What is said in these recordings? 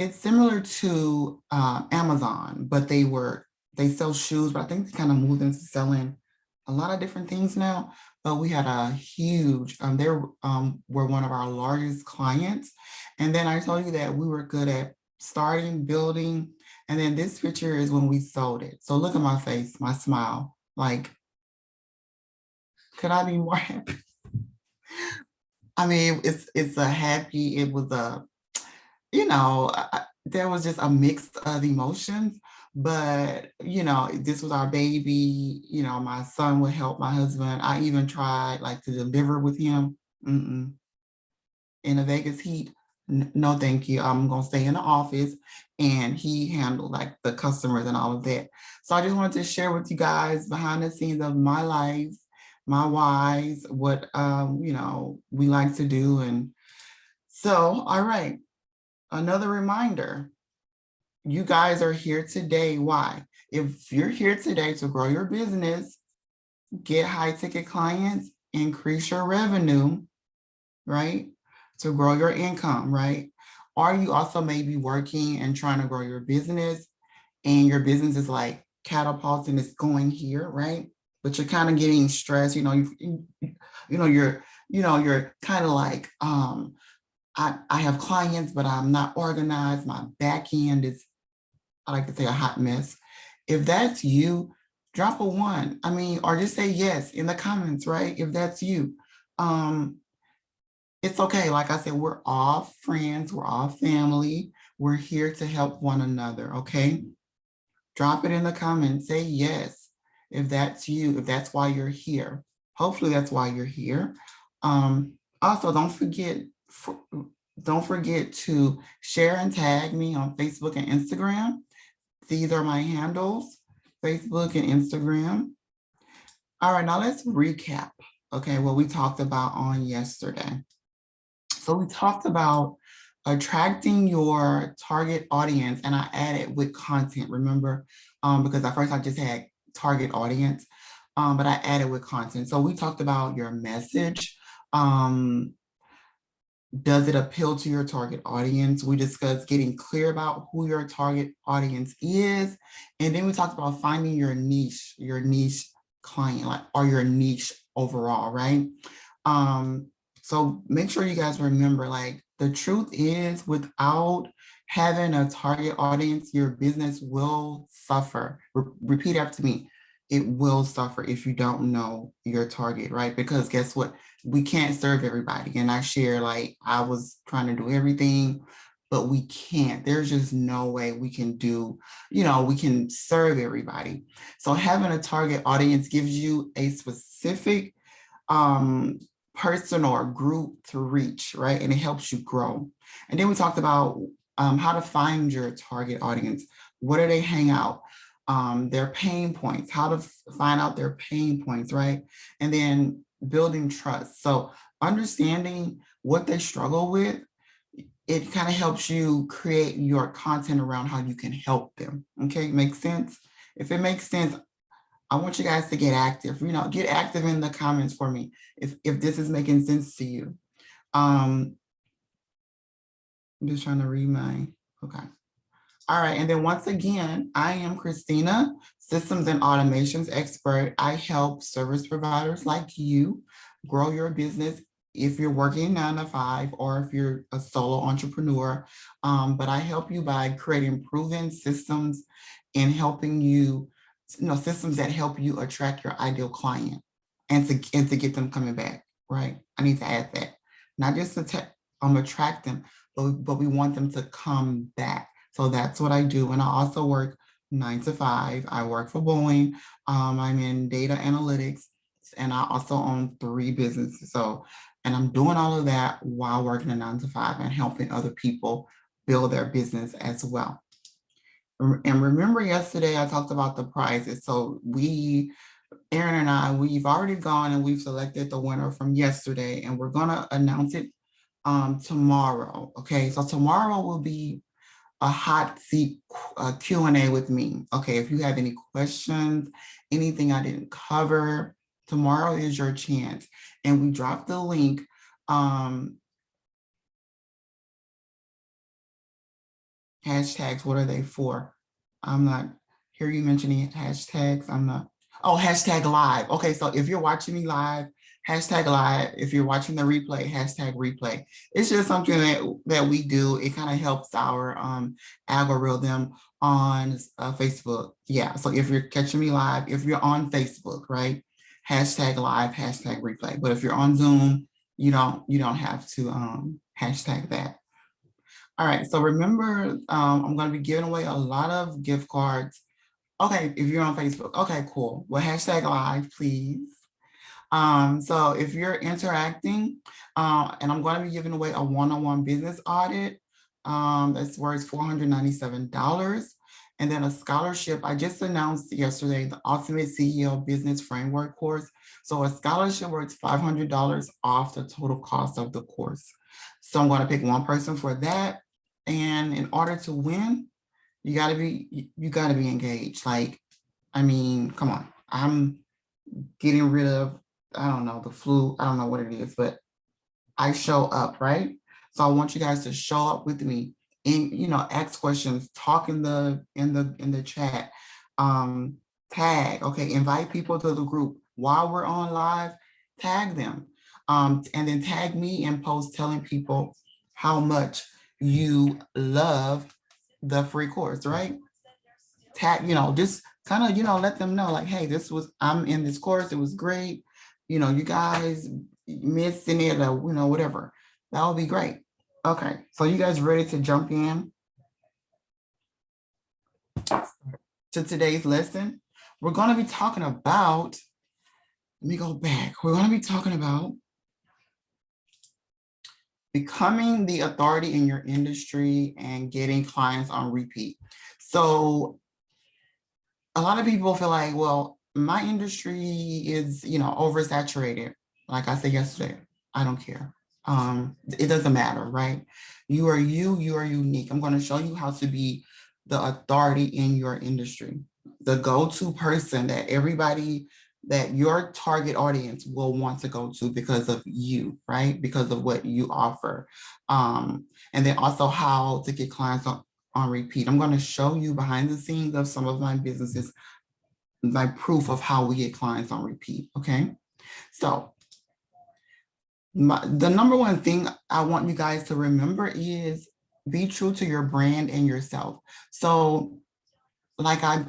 It's similar to Amazon, but they sell shoes, but I think they kind of moved into selling a lot of different things now. But we had a huge, they were one of our largest clients. And then I told you that we were good at starting, building, and then this picture is when we sold it. So look at my face, my smile. Like, could I be more happy? I mean, it's a happy, it was a, there was just a mix of emotions, but this was our baby. My son would help my husband. I even tried like to deliver with him. Mm-mm. In the Vegas heat. No, thank you. I'm gonna stay in the office, and he handled like the customers and all of that. So I just wanted to share with you guys behind the scenes of my life, my whys, what we like to do. And so, all right, another reminder, you guys are here today. Why? If you're here today to grow your business, get high ticket clients, increase your revenue, right? To grow your income, right? Or you also may be working and trying to grow your business, and your business is like catapulting, it's going here, right? But you're kind of getting stressed, you're kind of like, I have clients, but I'm not organized. My back end is, I like to say, a hot mess. If that's you, drop a one. I mean, or just say yes in the comments, right? If that's you. It's okay. Like I said, we're all friends, we're all family. We're here to help one another, okay? Drop it in the comments, say yes. If that's you, if that's why you're here. Hopefully that's why you're here. Also, don't forget to share and tag me on Facebook and Instagram. These are my handles, Facebook and Instagram. All right, now let's recap, okay, what we talked about on yesterday. So we talked about attracting your target audience, and I added with content, remember? Because at first I just had target audience, but I added with content. So we talked about your message. Does it appeal to your target audience? We discussed getting clear about who your target audience is. And then we talked about finding your niche client, like, or your niche overall, right? So make sure you guys remember, like, the truth is, without having a target audience, your business will suffer. Repeat after me. It will suffer if you don't know your target, right? Because guess what? We can't serve everybody. And I share, like, I was trying to do everything, but we can't. There's just no way we can do, we can serve everybody. So having a target audience gives you a specific person or group to reach, right? And it helps you grow. And then we talked about how to find your target audience. Where do they hang out? Their pain points, how to find out their pain points, right? And then building trust. So understanding what they struggle with, it kind of helps you create your content around how you can help them. Okay, makes sense? If it makes sense, I want you guys to get active. Get active in the comments for me if this is making sense to you. I'm just trying to read my, okay. All right, and then once again, I am Christina, Systems and Automations expert. I help service providers like you grow your business if you're working 9 to 5 or if you're a solo entrepreneur. But I help you by creating proven systems and helping you, systems that help you attract your ideal client and to get them coming back, right? I need to add that. Not just to attract them, but we want them to come back. So that's what I do. And I also work 9 to 5. I work for Boeing. I'm in data analytics, and I also own 3 businesses. And I'm doing all of that while working a 9 to 5 and helping other people build their business as well. And remember yesterday I talked about the prizes. So Aaron and I, we've already gone and we've selected the winner from yesterday, and we're gonna announce it tomorrow. Okay, so tomorrow will be a hot seat Q&A with me. Okay, if you have any questions, anything I didn't cover, tomorrow is your chance. And we dropped the link. Hashtags, what are they for? I'm not hear you mentioning hashtags. I'm not. Oh, hashtag live. Okay, so if you're watching me live, hashtag live. If you're watching the replay, hashtag replay. It's just something that we do. It kind of helps our algorithm on Facebook. Yeah. So if you're catching me live, if you're on Facebook, right? Hashtag live, hashtag replay. But if you're on Zoom, you don't have to hashtag that. All right, so remember, I'm going to be giving away a lot of gift cards. Okay, if you're on Facebook, okay, cool. Well, hashtag live, please. So if you're interacting, and I'm going to be giving away a one-on-one business audit, that's worth $497. And then a scholarship, I just announced yesterday, the Ultimate CEO Business Framework course. So a scholarship worth $500 off the total cost of the course. So I'm going to pick one person for that. And in order to win, you gotta be engaged. Like, I mean, come on. I'm getting rid of, I don't know, the flu. I don't know what it is, but I show up, right? So I want you guys to show up with me and, ask questions, talk in the chat, tag, okay, invite people to the group while we're on live, tag them, and then tag me and post telling people how much you love the free course, right? Tag, just kind of, let them know like, hey, I'm in this course. It was great. You guys missing it or, whatever. That would be great. Okay. So you guys ready to jump in to today's lesson? We're going to be talking about, let me go back. We're going to be talking about becoming the authority in your industry and getting clients on repeat. So a lot of people feel like, well, my industry is, oversaturated. Like I said yesterday, I don't care. It doesn't matter, right? You are unique. I'm going to show you how to be the authority in your industry, the go-to person that that your target audience will want to go to because of you, right? Because of what you offer. And then also how to get clients on repeat. I'm going to show you behind the scenes of some of my businesses, my proof of how we get clients on repeat, okay? So the number one thing I want you guys to remember is be true to your brand and yourself. So I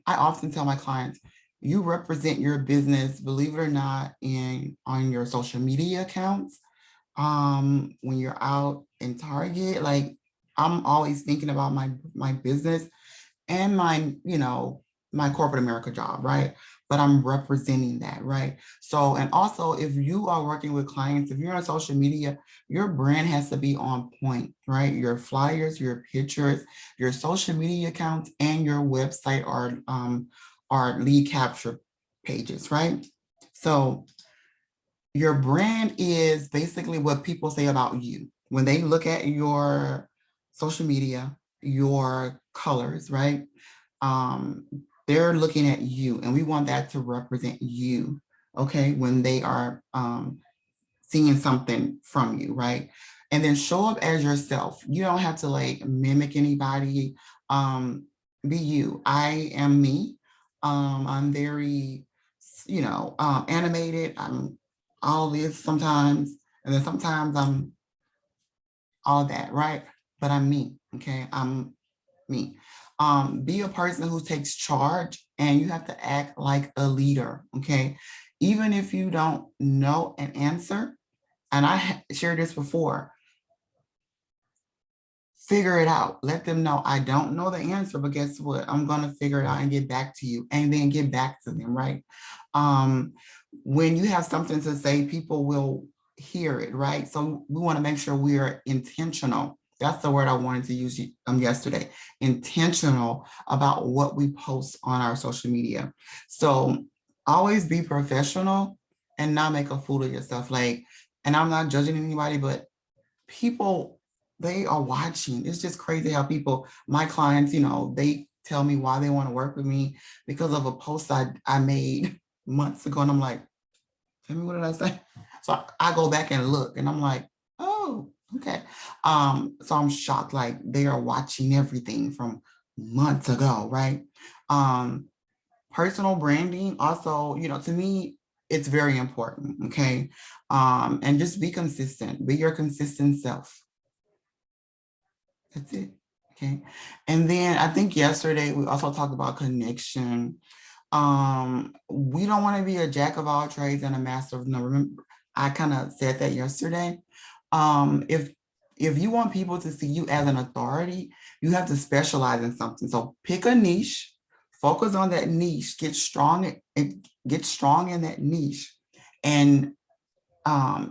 often tell my clients, you represent your business, believe it or not, on your social media accounts. When you're out in Target, like I'm always thinking about my business and my corporate America job, right? But I'm representing that, right? So, and also if you are working with clients, if you're on social media, your brand has to be on point, right? Your flyers, your pictures, your social media accounts, and your website are lead capture pages, right? So your brand is basically what people say about you. When they look at your social media, your colors, right? They're looking at you, and we want that to represent you, okay? When they are seeing something from you, right? And then show up as yourself. You don't have to like mimic anybody. Be you. I am me. I'm very, animated. I'm all this sometimes, and then sometimes I'm all that, right? But I'm me, okay? I'm me. Be a person who takes charge, and you have to act like a leader, okay? Even if you don't know an answer, and I shared this before, figure it out. Let them know I don't know the answer, but guess what? I'm gonna figure it out and get back to you, and then get back to them, right? When you have something to say, people will hear it, right? So we want to make sure we are intentional. That's the word I wanted to use yesterday. Intentional about what we post on our social media. So always be professional and not make a fool of yourself. Like, and I'm not judging anybody, but people, they are watching. It's just crazy how people, my clients, they tell me why they want to work with me because of a post I made months ago. And I'm like, tell me, what did I say? So I go back and look, and I'm like, oh, Okay. So I'm shocked, like they are watching everything from months ago, right? Um, Personal branding also, to me, it's very important. Okay. And just be consistent, be your consistent self. That's it. Okay. And then I think yesterday we also talked about connection. We don't want to be a jack of all trades and a master of none. Remember, I kind of said that yesterday. If you want people to see you as an authority, you have to specialize in something. So pick a niche, focus on that niche, get strong in that niche, and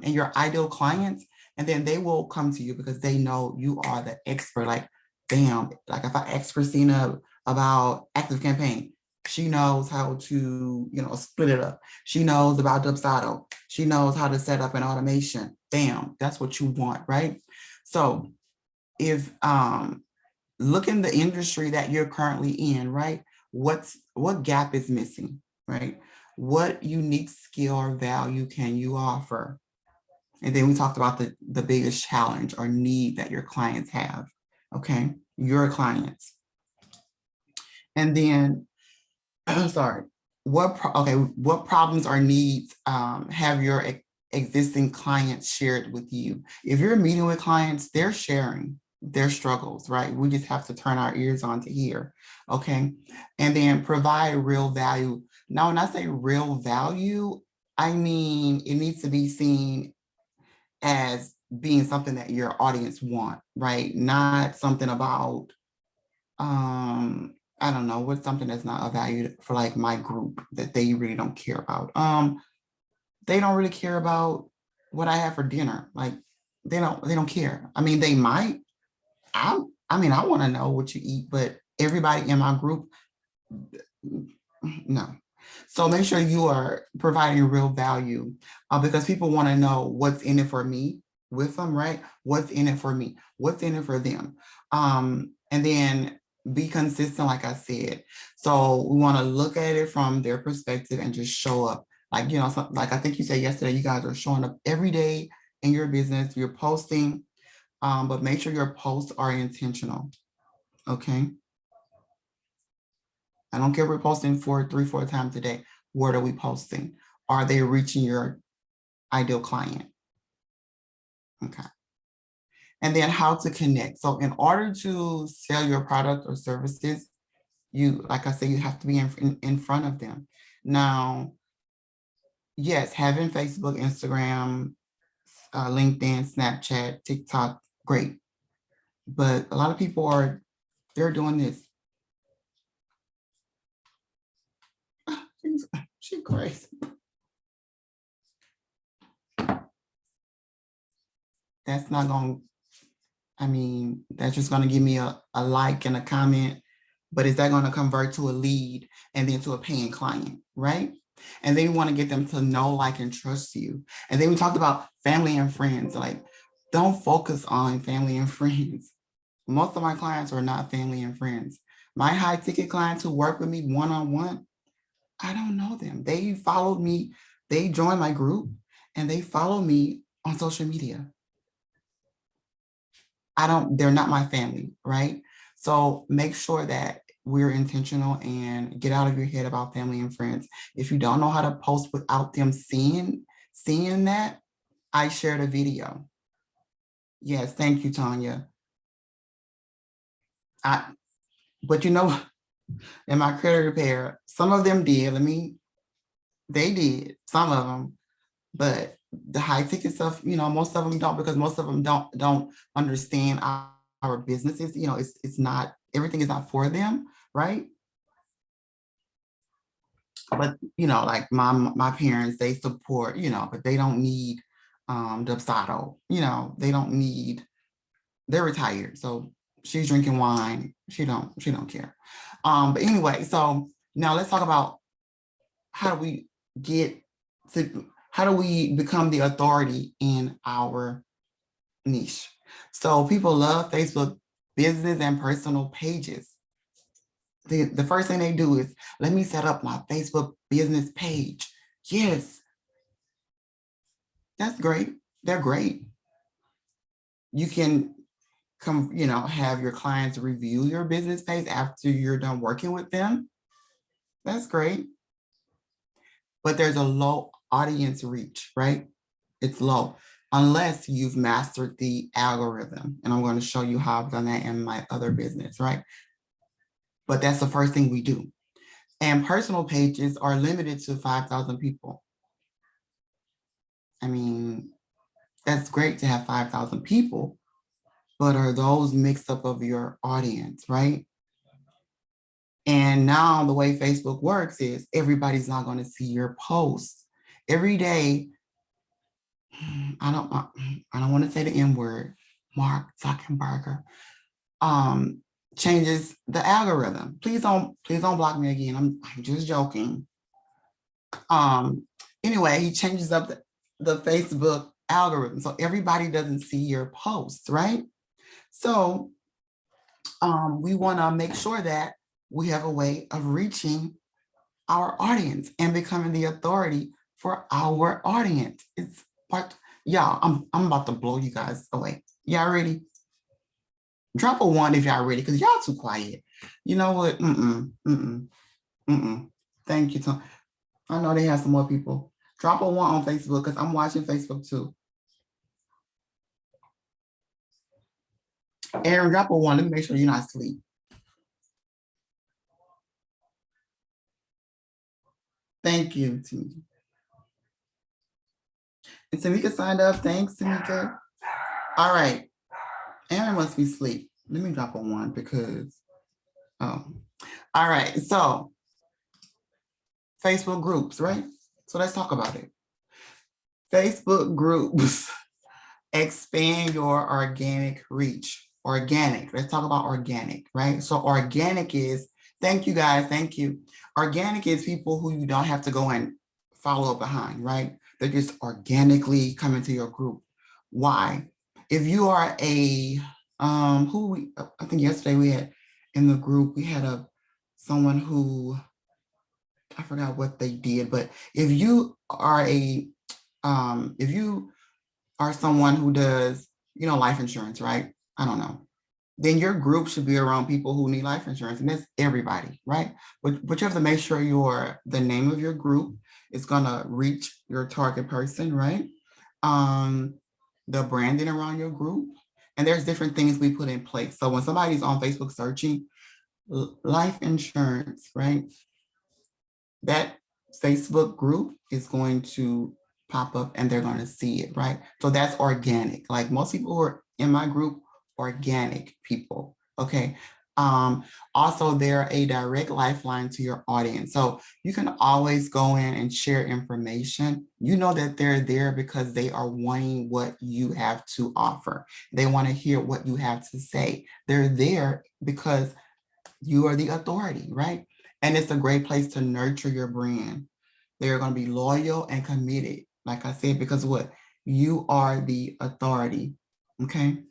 your ideal clients, and then they will come to you because they know you are the expert. Like, bam, like if I ask Christina about Active Campaign, she knows how to, split it up. She knows about Dubsado. She knows how to set up an automation. Bam, that's what you want, right? So if look in the industry that you're currently in, right? What gap is missing, right? What unique skill or value can you offer? And then we talked about the biggest challenge or need that your clients have, okay? Your clients. And then, sorry, what problems or needs have your existing clients shared with you? If you're meeting with clients, they're sharing their struggles, right? We just have to turn our ears on to hear, okay? And then provide real value. Now, when I say real value, I mean, it needs to be seen as being something that your audience want, right? Not something about, I don't know, what's something that's not a value for like my group that they really don't care about. They don't really care about what I have for dinner. Like they don't care. I mean, they might. I want to know what you eat, but everybody in my group, no. So make sure you are providing real value because people want to know what's in it for me with them, right? What's in it for me? What's in it for them? And then be consistent, like I said. So we want to look at it from their perspective and just show up. Like, like I think you said yesterday, you guys are showing up every day in your business. You're posting, but make sure your posts are intentional. Okay. I don't care if we're posting 3-4 times a day. What are we posting? Are they reaching your ideal client? Okay. And then how to connect. So in order to sell your product or services, like I said, you have to be in front of them. Now, yes, having Facebook, Instagram, LinkedIn, Snapchat, TikTok, great. But a lot of people they're doing this. She's crazy. That's not going to, that's just going to give me a like and a comment, but is that going to convert to a lead and then to a paying client, right? And then we want to get them to know, like, and trust you. And then we talked about family and friends. Like, don't focus on family and friends. Most of my clients are not family and friends. My high ticket clients who work with me one-on-one, I don't know them. They followed me. They joined my group and they follow me on social media. They're not my family, right? So make sure that we're intentional and get out of your head about family and friends. If you don't know how to post without them seeing that, I shared a video. Yes, thank you, Tanya. But in my credit repair, some of them did. They did, some of them, but the high ticket stuff, most of them don't, because most of them don't understand our businesses. It's not, everything is not for them, right? But like my parents, they support, but they don't need Dubsado, they don't need, they're retired. So she's drinking wine. She don't care. But anyway, so now let's talk about how do we become the authority in our niche. So people love Facebook business and personal pages. The first thing they do is, let me set up my Facebook business page. Yes, that's great. They're great. You can have your clients review your business page after you're done working with them. That's great. But there's a low audience reach, right? It's low unless you've mastered the algorithm. And I'm going to show you how I've done that in my other business, right? But that's the first thing we do. And personal pages are limited to 5,000 people. I mean, that's great to have 5,000 people, but are those mixed up of your audience, right? And now the way Facebook works is everybody's not going to see your posts. Every day, I don't want to say the N word, Mark Zuckerberg, changes the algorithm. Please don't block me again. I'm just joking. Anyway, he changes up the Facebook algorithm. So everybody doesn't see your posts, right? So we want to make sure that we have a way of reaching our audience and becoming the authority for our audience. It's part, y'all, I'm about to blow you guys away. Y'all ready? Drop a 1 if y'all ready, because y'all too quiet. You know what? Thank you, Tom. I know they have some more people. Drop a 1 on Facebook, because I'm watching Facebook too. Aaron, drop a 1. Let me make sure you're not asleep. Thank you, Tamika. And Tamika signed up. Thanks, Tamika. All right. Aaron must be asleep. Let me drop a 1 because, all right. So Facebook groups, right? So let's talk about it. Facebook groups expand your organic reach. Organic. Let's talk about organic, right? So organic is, thank you guys. Thank you. Organic is people who you don't have to go and follow behind, right? They're just organically coming to your group. Why? If you are a, I think yesterday we had in the group, we had someone who, I forgot what they did, but if you are someone who does, life insurance, right? I don't know. Then your group should be around people who need life insurance, and that's everybody, right? But you have to make sure the name of your group is gonna reach your target person, right? The branding around your group, and there's different things we put in place. So when somebody's on Facebook searching life insurance, right? That Facebook group is going to pop up and they're going to see it, right? So that's organic. Like most people who are in my group, organic people, okay? Also, they're a direct lifeline to your audience. So you can always go in and share information. You know that they're there because they are wanting what you have to offer. They want to hear what you have to say. They're there because you are the authority, right? And it's a great place to nurture your brand. They're going to be loyal and committed, like I said, because what? You are the authority, okay?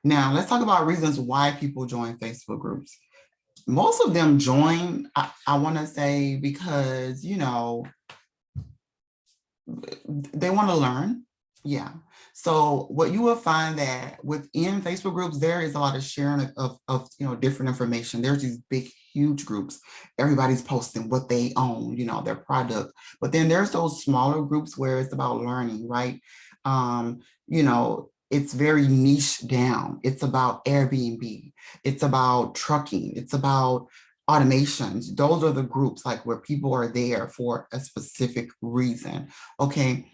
Now, let's talk about reasons why people join Facebook groups. Most of them join, I want to say, because, they want to learn. Yeah. So what you will find that within Facebook groups, there is a lot of sharing of different information. There's these big, huge groups. Everybody's posting what they own, their product. But then there's those smaller groups where it's about learning, right? It's very niche down. It's about Airbnb. It's about trucking. It's about automations. Those are the groups like where people are there for a specific reason. Okay.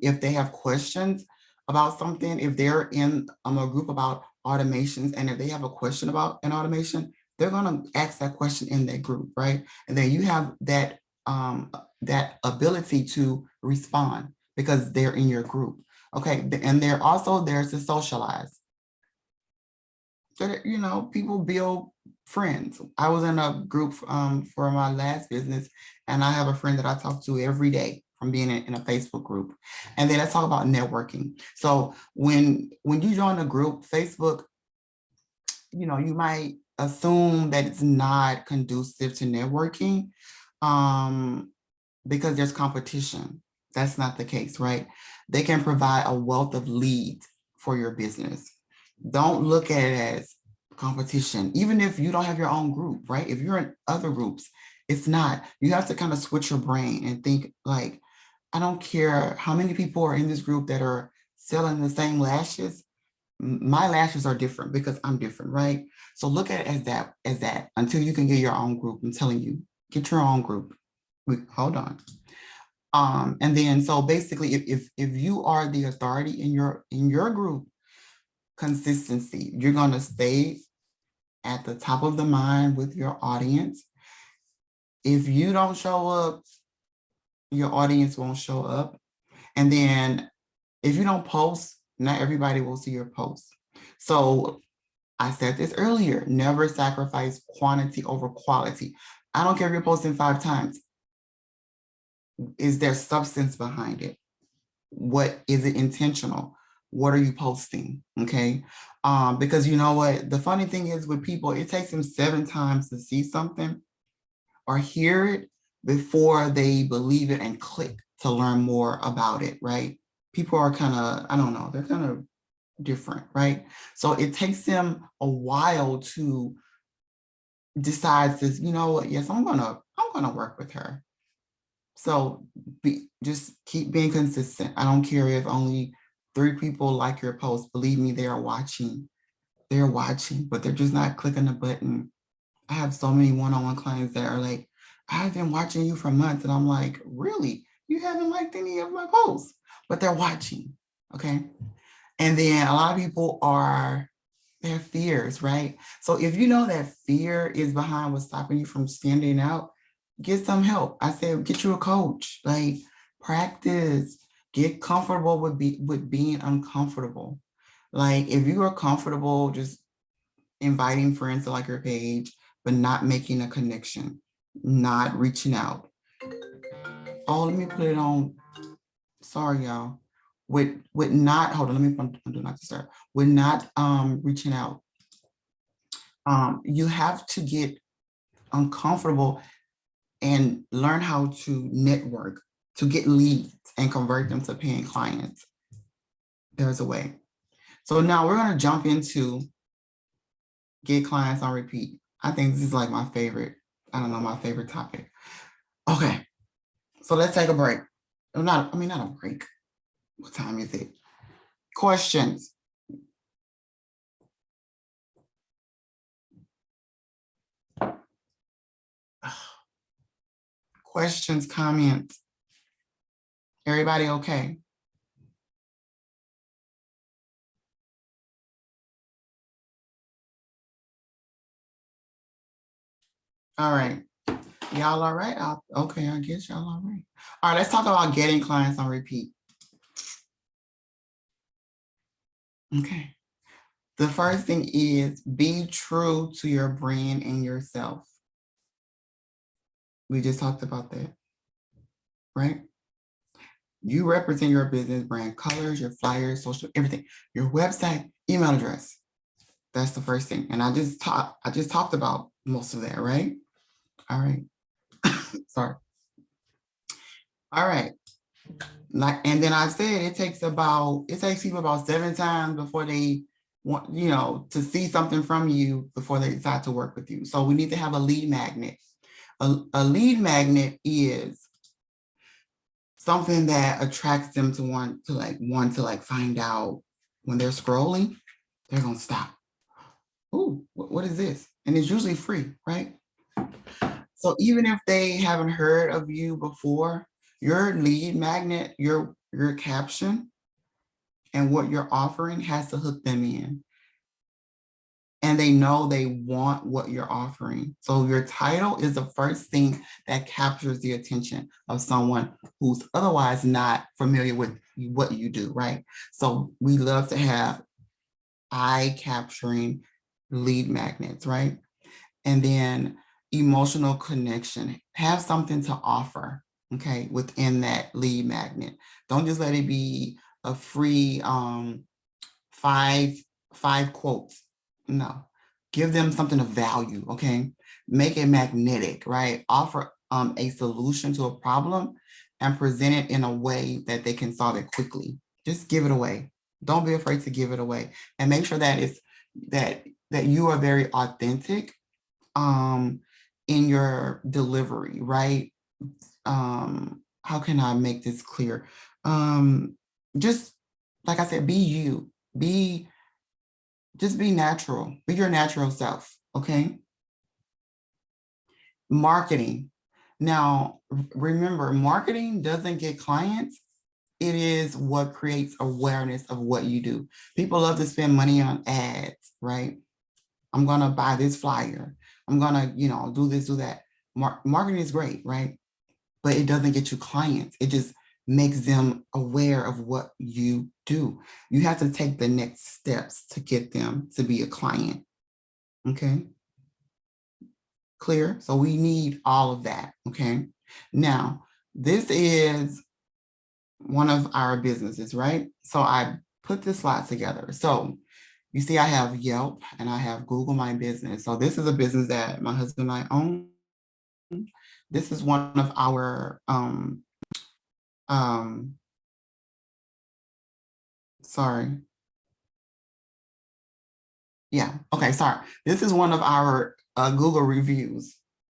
If they have questions about something, if they're in a group about automations, and if they have a question about an automation, they're going to ask that question in that group, right? And then you have that ability to respond because they're in your group. Okay, and they're also there to socialize. So, people build friends. I was in a group for my last business, and I have a friend that I talk to every day from being in a Facebook group. And then let's talk about networking. So when you join a group, Facebook, you might assume that it's not conducive to networking because there's competition. That's not the case, right? They can provide a wealth of leads for your business. Don't look at it as competition, even if you don't have your own group, right? If you're in other groups, it's not. You have to kind of switch your brain and think like, I don't care how many people are in this group that are selling the same lashes. My lashes are different because I'm different, right? So look at it as that until you can get your own group. I'm telling you, get your own group. Hold on. And then so basically, if you are the authority in your group, consistency, you're gonna stay at the top of the mind with your audience. If you don't show up, your audience won't show up. And then if you don't post, not everybody will see your post. So I said this earlier, never sacrifice quantity over quality. I don't care if you're posting 5 times. Is there substance behind it? What is it intentional? What are you posting? Okay. Because you know what? The funny thing is with people, it takes them 7 times to see something or hear it before they believe it and click to learn more about it, right? People are kind of, I don't know, they're kind of different, right? So it takes them a while to decide this, you know what, yes, I'm gonna work with her. So just keep being consistent. I don't care if only 3 people like your post. Believe me, they are watching. They're watching, but they're just not clicking the button. I have so many one-on-one clients that are like, I've been watching you for months. And I'm like, really? You haven't liked any of my posts, but they're watching. Okay. And then a lot of people their fears, right? So if you know that fear is behind what's stopping you from standing out, get some help. I said, get you a coach, like practice, get comfortable with being uncomfortable. Like if you are comfortable just inviting friends to like your page, but not making a connection, not reaching out. Oh, let me put it on. Sorry, y'all. With not, hold on, let me do not disturb. With not reaching out. You have to get uncomfortable and learn how to network, to get leads and convert them to paying clients. There's a way. So now we're going to jump into get clients on repeat. I think this is like my favorite, I don't know, my favorite topic. Okay, so let's take a break. Not a break. What time is it? Questions. Questions, comments. Everybody okay? All right. Y'all all right? Okay, I guess y'all all right. All right, let's talk about getting clients on repeat. Okay. The first thing is be true to your brand and yourself. We just talked about that, right? You represent your business brand, colors, your flyers, social, everything, your website, email address. That's the first thing. And I just talked about most of that, right? All right. Sorry. All right. Like, and then I said it takes people about 7 times before they want, to see something from you before they decide to work with you. So we need to have a lead magnet. A lead magnet is something that attracts them to want to find out when they're scrolling, they're gonna stop. Ooh, what is this? And it's usually free, right? So even if they haven't heard of you before, your lead magnet, your caption and what you're offering has to hook them in. And they know they want what you're offering. So your title is the first thing that captures the attention of someone who's otherwise not familiar with what you do, right? So we love to have eye-capturing lead magnets, right? And then emotional connection. Have something to offer, okay, within that lead magnet. Don't just let it be a free five quotes. No, give them something of value, okay? Make it magnetic, right? Offer a solution to a problem and present it in a way that they can solve it quickly. Just give it away. Don't be afraid to give it away, and make sure that it's that you are very authentic in your delivery, right? How can I make this clear? Just like I said, be you. Just be natural. Be your natural self. Okay. Marketing. Now, remember, marketing doesn't get clients. It is what creates awareness of what you do. People love to spend money on ads, right? I'm going to buy this flyer. I'm going to, do this, do that. Marketing is great, right? But it doesn't get you clients. It just makes them aware of what you do. You have to take the next steps to get them to be a client. Okay. Clear? So we need all of that. Okay. Now, this is one of our businesses, right? So I put this slide together. So you see, I have Yelp and I have Google My Business. So this is a business that my husband and I own. This is one of our, sorry. Yeah, okay, sorry. This is one of our Google reviews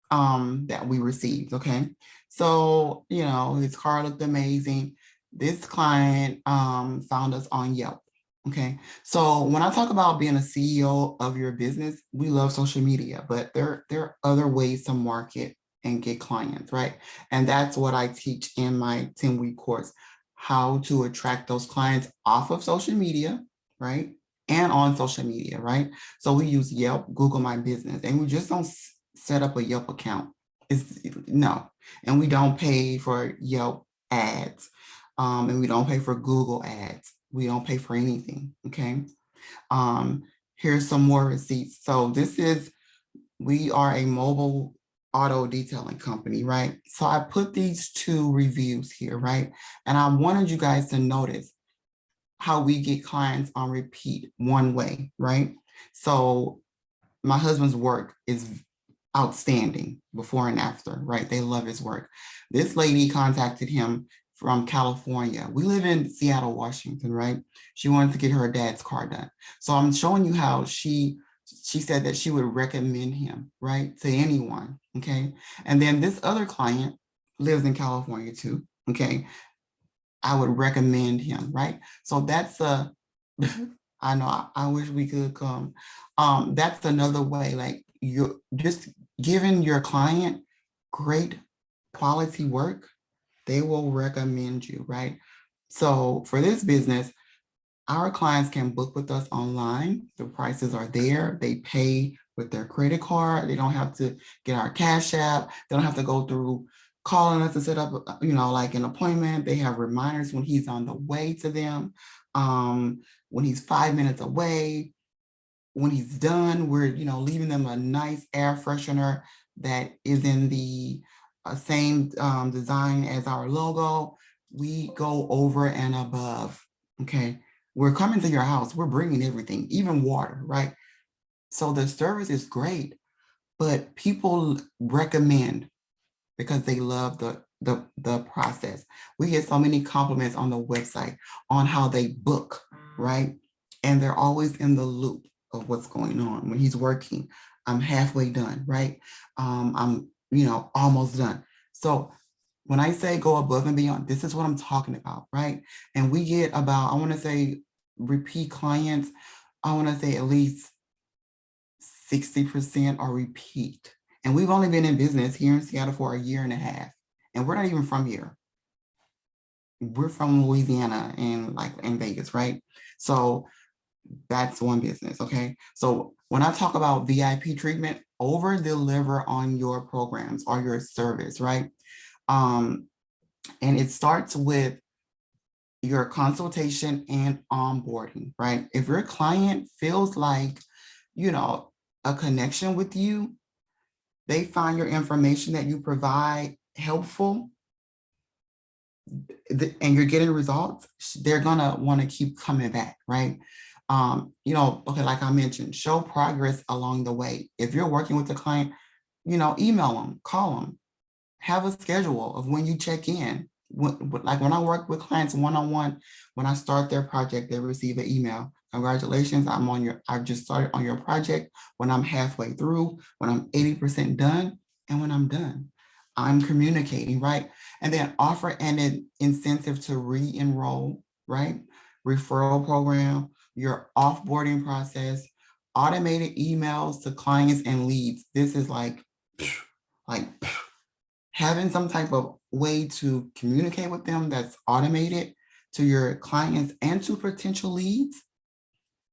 that we received, okay? So, his car looked amazing. This client found us on Yelp, okay? So when I talk about being a CEO of your business, we love social media, but there are other ways to market and get clients, right? And that's what I teach in my 10-week course, how to attract those clients off of social media, right? And on social media, right? So we use Yelp, Google My Business, and we just don't set up a Yelp account. No, and we don't pay for Yelp ads, and we don't pay for Google ads. We don't pay for anything, okay? Here's some more receipts. So we are a mobile auto detailing company, right? So I put these 2 reviews here, right? And I wanted you guys to notice how we get clients on repeat one way, right? So my husband's work is outstanding before and after, right? They love his work. This lady contacted him from California. We live in Seattle, Washington, right? She wanted to get her dad's car done. So I'm showing you how she said that she would recommend him, right, to anyone, okay? And then this other client lives in California too, okay? I would recommend him, right? So that's I know, I wish we could come. That's another way, like you're just giving your client great quality work, they will recommend you, right? So for this business, our clients can book with us online. The prices are there. They pay with their credit card. They don't have to get our Cash App. They don't have to go through calling us to set up, like an appointment. They have reminders when he's on the way to them, when he's 5 minutes away. When he's done, we're, leaving them a nice air freshener that is in the same design as our logo. We go over and above, okay? We're coming to your house. We're bringing everything, even water, right? So the service is great, but people recommend because they love the process. We get so many compliments on the website on how they book, right? And they're always in the loop of what's going on. When he's working, I'm halfway done, right? I'm, almost done. So when I say go above and beyond, this is what I'm talking about, right? And we get about, I want to say repeat clients, I want to say at least 60% are repeat. And we've only been in business here in Seattle for a year and a half. And we're not even from here. We're from Louisiana and in Vegas, right? So that's one business, okay? So when I talk about VIP treatment, over deliver on your programs or your service, right? And it starts with your consultation and onboarding, right? If your client feels like, a connection with you, they find your information that you provide helpful, and you're getting results, they're gonna want to keep coming back, right? Okay, like I mentioned, show progress along the way. If you're working with a client, email them, call them, have a schedule of when you check in. like when I work with clients one-on-one, when I start their project, they receive an email. Congratulations, I've just started on your project. When I'm halfway through, when I'm 80% done, and when I'm done, I'm communicating, right? And then offer an incentive to re-enroll, right? Referral program, your offboarding process, automated emails to clients and leads. This is like having some type of way to communicate with them that's automated to your clients and to potential leads.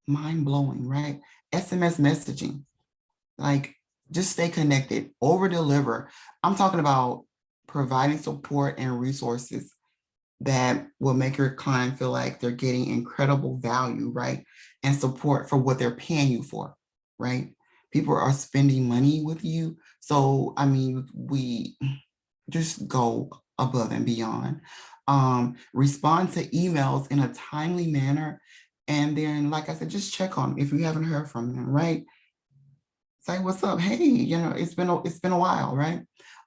Mind blowing, right? SMS messaging, like just stay connected, over deliver. I'm talking about providing support and resources that will make your client feel like they're getting incredible value, right? And support for what they're paying you for, right? People are spending money with you. So, I mean, we just go above and beyond. Respond to emails in a timely manner. And then, like I said, just check on them if you haven't heard from them, right? Say, what's up? Hey, it's been a while, right?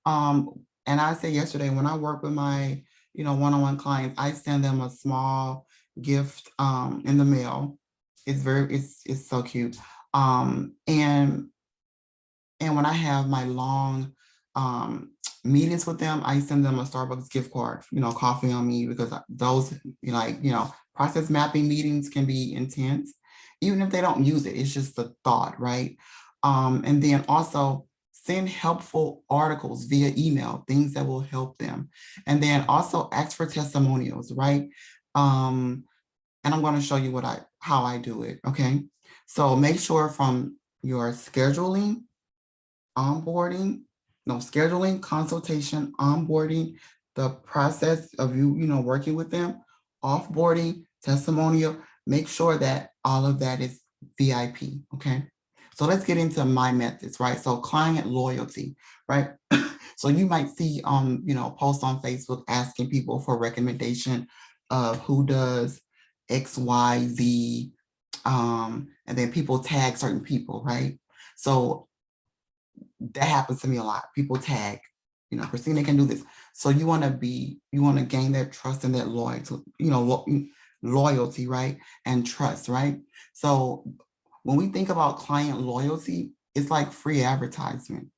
And I said yesterday, when I work with my, one-on-one clients, I send them a small gift in the mail. It's so cute. And when I have my long meetings with them, I send them a Starbucks gift card, coffee on me, because those, process mapping meetings can be intense, even if they don't use it. It's just the thought, right? And then also send helpful articles via email, things that will help them. And then also ask for testimonials, right? And I'm going to show you how I do it, okay? So make sure from your scheduling, consultation, onboarding, the process of you working with them, offboarding, testimonial, make sure that all of that is VIP, okay? So let's get into my methods, right? So client loyalty, right? So you might see, posts on Facebook asking people for recommendation of who does X, Y, Z, and then people tag certain people, right? So that happens to me a lot. People tag, Christina can do this. So you want to gain that trust and that loyalty, right? And trust, right? So when we think about client loyalty, it's like free advertisement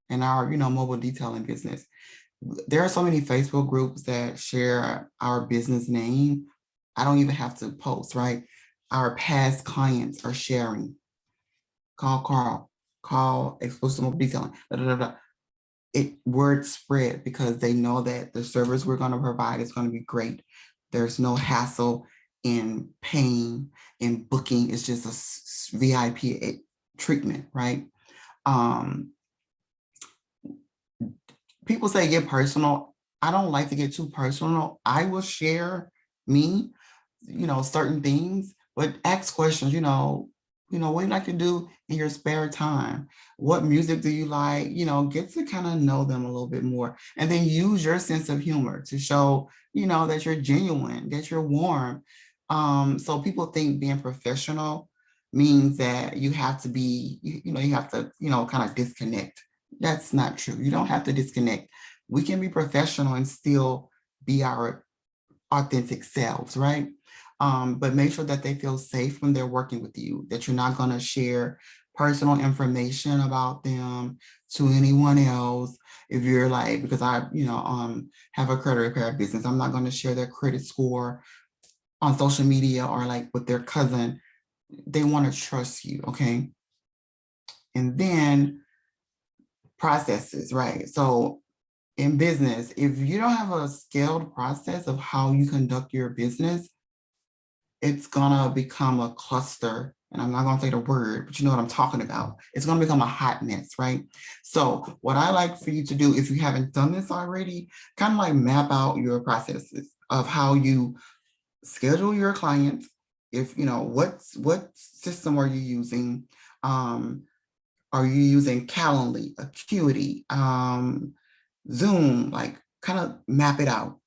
in our, mobile detailing business. There are so many Facebook groups that share our business name. I don't even have to post, right? Our past clients are sharing. Call Carl, call exclusive mobile detailing. Word spread because they know that the service we're going to provide is going to be great. There's no hassle in paying, in booking. It's just a VIP treatment, right? People say get personal. I don't like to get too personal. I will share me, certain things, but ask questions, what you like to do in your spare time? What music do you like? Get to kind of know them a little bit more. And then use your sense of humor to show, that you're genuine, that you're warm. So people think being professional means that you have to be, you have to, kind of disconnect. That's not true. You don't have to disconnect. We can be professional and still be our authentic selves, right? But make sure that they feel safe when they're working with you, that you're not going to share personal information about them to anyone else. If you're like, because I, have a credit repair business, I'm not going to share their credit score on social media or like with their cousin. They want to trust you, okay? And then processes, right? So in business, if you don't have a scaled process of how you conduct your business, it's gonna become a cluster. And I'm not gonna say the word, but you know what I'm talking about. It's gonna become a hot mess, right? So what I like for you to do, if you haven't done this already, kind of like map out your processes of how you schedule your clients. If what system are you using? Are you using Calendly, Acuity, Zoom? Like kind of map it out.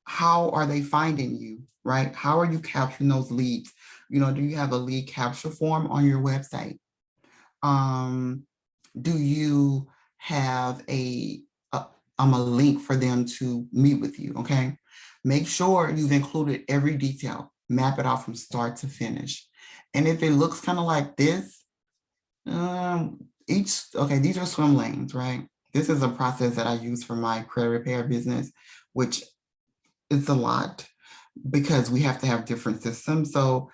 How are they finding you, right? How are you capturing those leads? Do you have a lead capture form on your website? Do you have a a link for them to meet with you, okay? Make sure you've included every detail. Map it out from start to finish. And if it looks kind of like this, okay, these are swim lanes, right? This is a process that I use for my credit repair business, which is a lot because we have to have different systems. So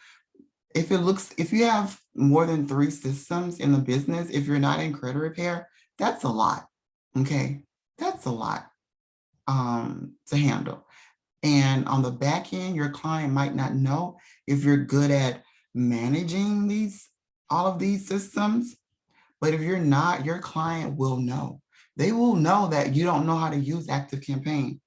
if you have more than 3 systems in the business, if you're not in credit repair, that's a lot, okay? That's a lot to handle. And on the back end, your client might not know if you're good at managing all of these systems, but if you're not, your client will know. They will know that you don't know how to use ActiveCampaign.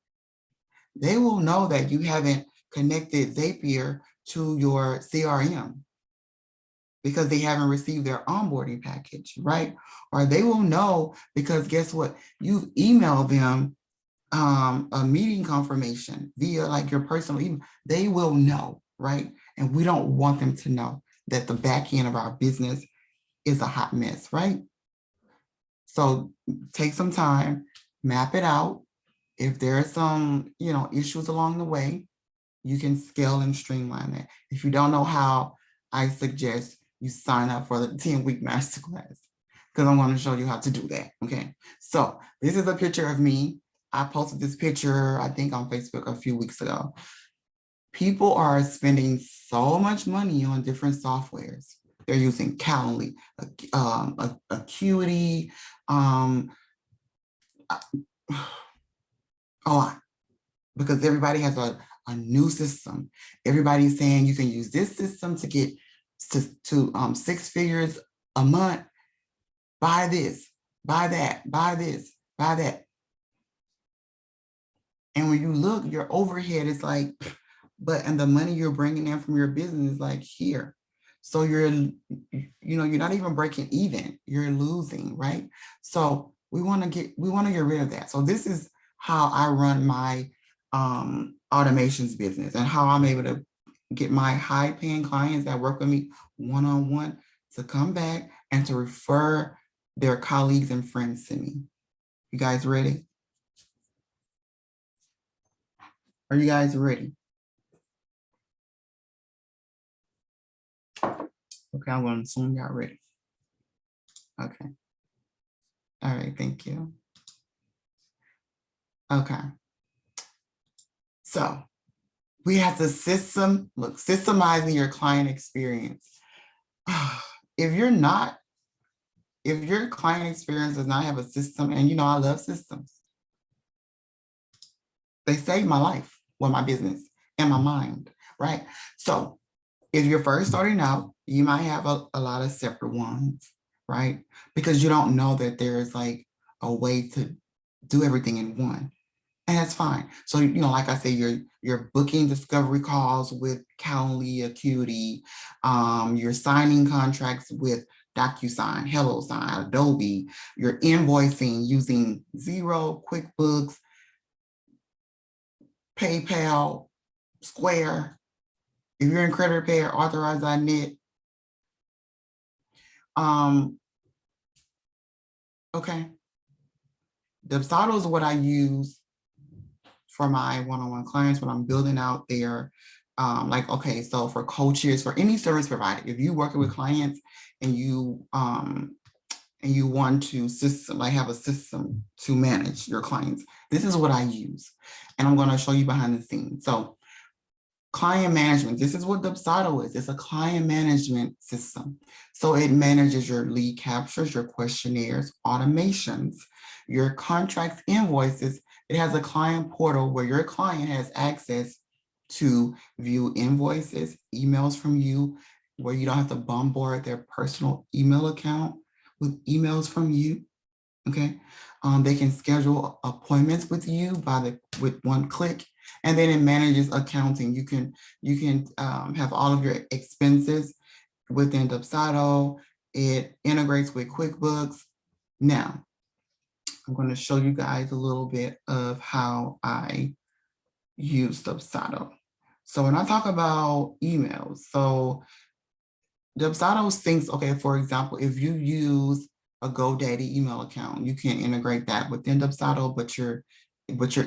They will know that you haven't connected Zapier to your CRM because they haven't received their onboarding package, right? Or they will know because guess what? You've emailed them a meeting confirmation via like your personal email. They will know, right? And we don't want them to know that the back end of our business is a hot mess, right? So take some time, map it out. If there are some, issues along the way, you can scale and streamline that. If you don't know how, I suggest you sign up for the 10-week masterclass because I'm going to show you how to do that, okay? So this is a picture of me. I posted this picture, I think on Facebook a few weeks ago. People are spending so much money on different softwares. They're using Calendly, Acuity, a lot, because everybody has a new system. Everybody's saying you can use this system to get to 6 figures a month. Buy this, buy that, buy this, buy that. And when you look, your overhead is like, and the money you're bringing in from your business is like here. So you're not even breaking even, you're losing, right? So we want to get rid of that. So this is how I run my automations business and how I'm able to get my high paying clients that work with me one-on-one to come back and to refer their colleagues and friends to me. You guys ready? Are you guys ready? Okay, I'm going to assume y'all ready. Okay. All right, thank you. Okay. So we have to systemizing your client experience. If your client experience does not have a system, and I love systems. They saved my life, my business and my mind, right? So if you're first starting out, you might have a lot of separate ones, right? Because you don't know that there's like a way to do everything in one. And that's fine. So, like I say, you're booking discovery calls with Calendly, Acuity, you're signing contracts with DocuSign, HelloSign, Adobe, you're invoicing using Xero, QuickBooks, PayPal, Square. If you're in credit repair, Authorize.net. Okay. Dubsado is what I use for my one-on-one clients when I'm building out their, so for coaches, for any service provider, if you're working with clients and you want to have a system to manage your clients, this is what I use. And I'm going to show you behind the scenes. So client management, this is what Dubsado is. It's a client management system. So it manages your lead captures, your questionnaires, automations, your contracts, invoices. It has a client portal where your client has access to view invoices, emails from you, where you don't have to bombard their personal email account with emails from you. Okay. They can schedule appointments with you with one click, and then it manages accounting. You can have all of your expenses within Dubsado. It integrates with QuickBooks. Now, I'm going to show you guys a little bit of how I use Dubsado. So when I talk about emails, so Dubsado thinks, okay, for example, if you use a GoDaddy email account. You can integrate that within Dubsado, but you're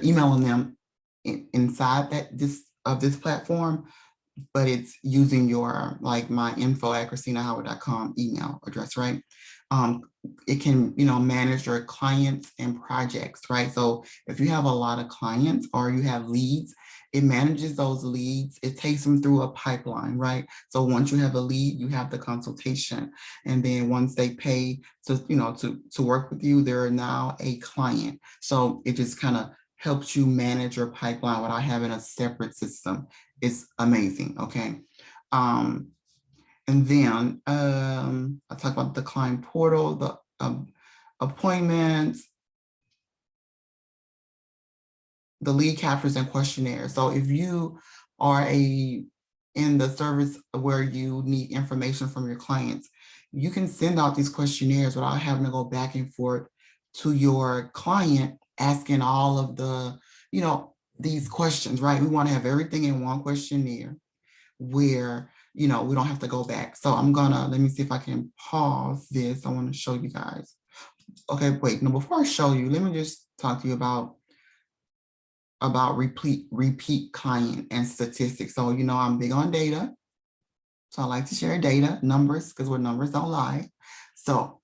emailing them inside this platform, but it's using your like my info@christinahoward.com email address, right? It can, manage your clients and projects, right? So if you have a lot of clients or you have leads, it manages those leads. It takes them through a pipeline, right? So once you have a lead, you have the consultation. And then once they pay to work with you, they're now a client. So it just kind of helps you manage your pipeline without having a separate system. It's amazing, okay? And then I talk about the client portal, the appointments, the lead captures and questionnaire. So if you are in the service where you need information from your clients, you can send out these questionnaires without having to go back and forth to your client asking all of the, these questions, right? We want to have everything in one questionnaire where, we don't have to go back. So let me see if I can pause this. I want to show you guys. Okay, wait, no, before I show you, let me just talk to you about repeat client and statistics. So, I'm big on data. So I like to share data, numbers, because where numbers don't lie. So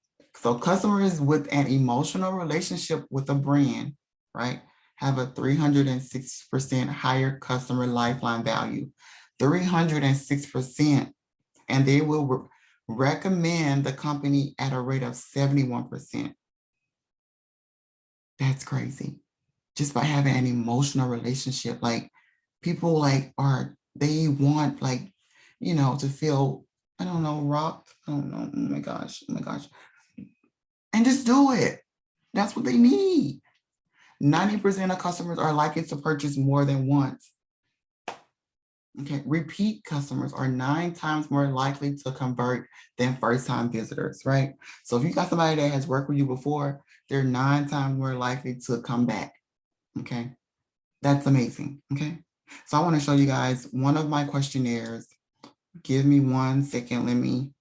customers with an emotional relationship with a brand, right, have a 306% higher customer lifetime value, 306%, and they will recommend the company at a rate of 71%. That's crazy. Just by having an emotional relationship, like people they want to feel, I don't know, rocked. I don't know. Oh my gosh. And just do it. That's what they need. 90% of customers are likely to purchase more than once. Okay, repeat customers are 9 times more likely to convert than first-time visitors, right? So if you got somebody that has worked with you before, they're 9 times more likely to come back, okay? That's amazing, okay? So I want to show you guys one of my questionnaires. Give me 1 second. Let me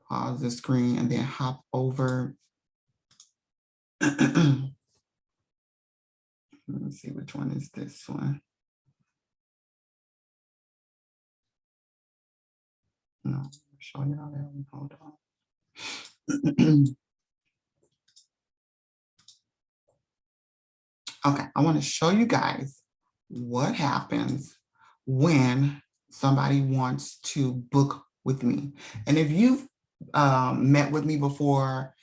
pause the screen and then hop over. Let me see, which one is this one? No, I'll show you how that one. Hold on. Okay, I want to show you guys what happens when somebody wants to book with me. And if you've met with me before,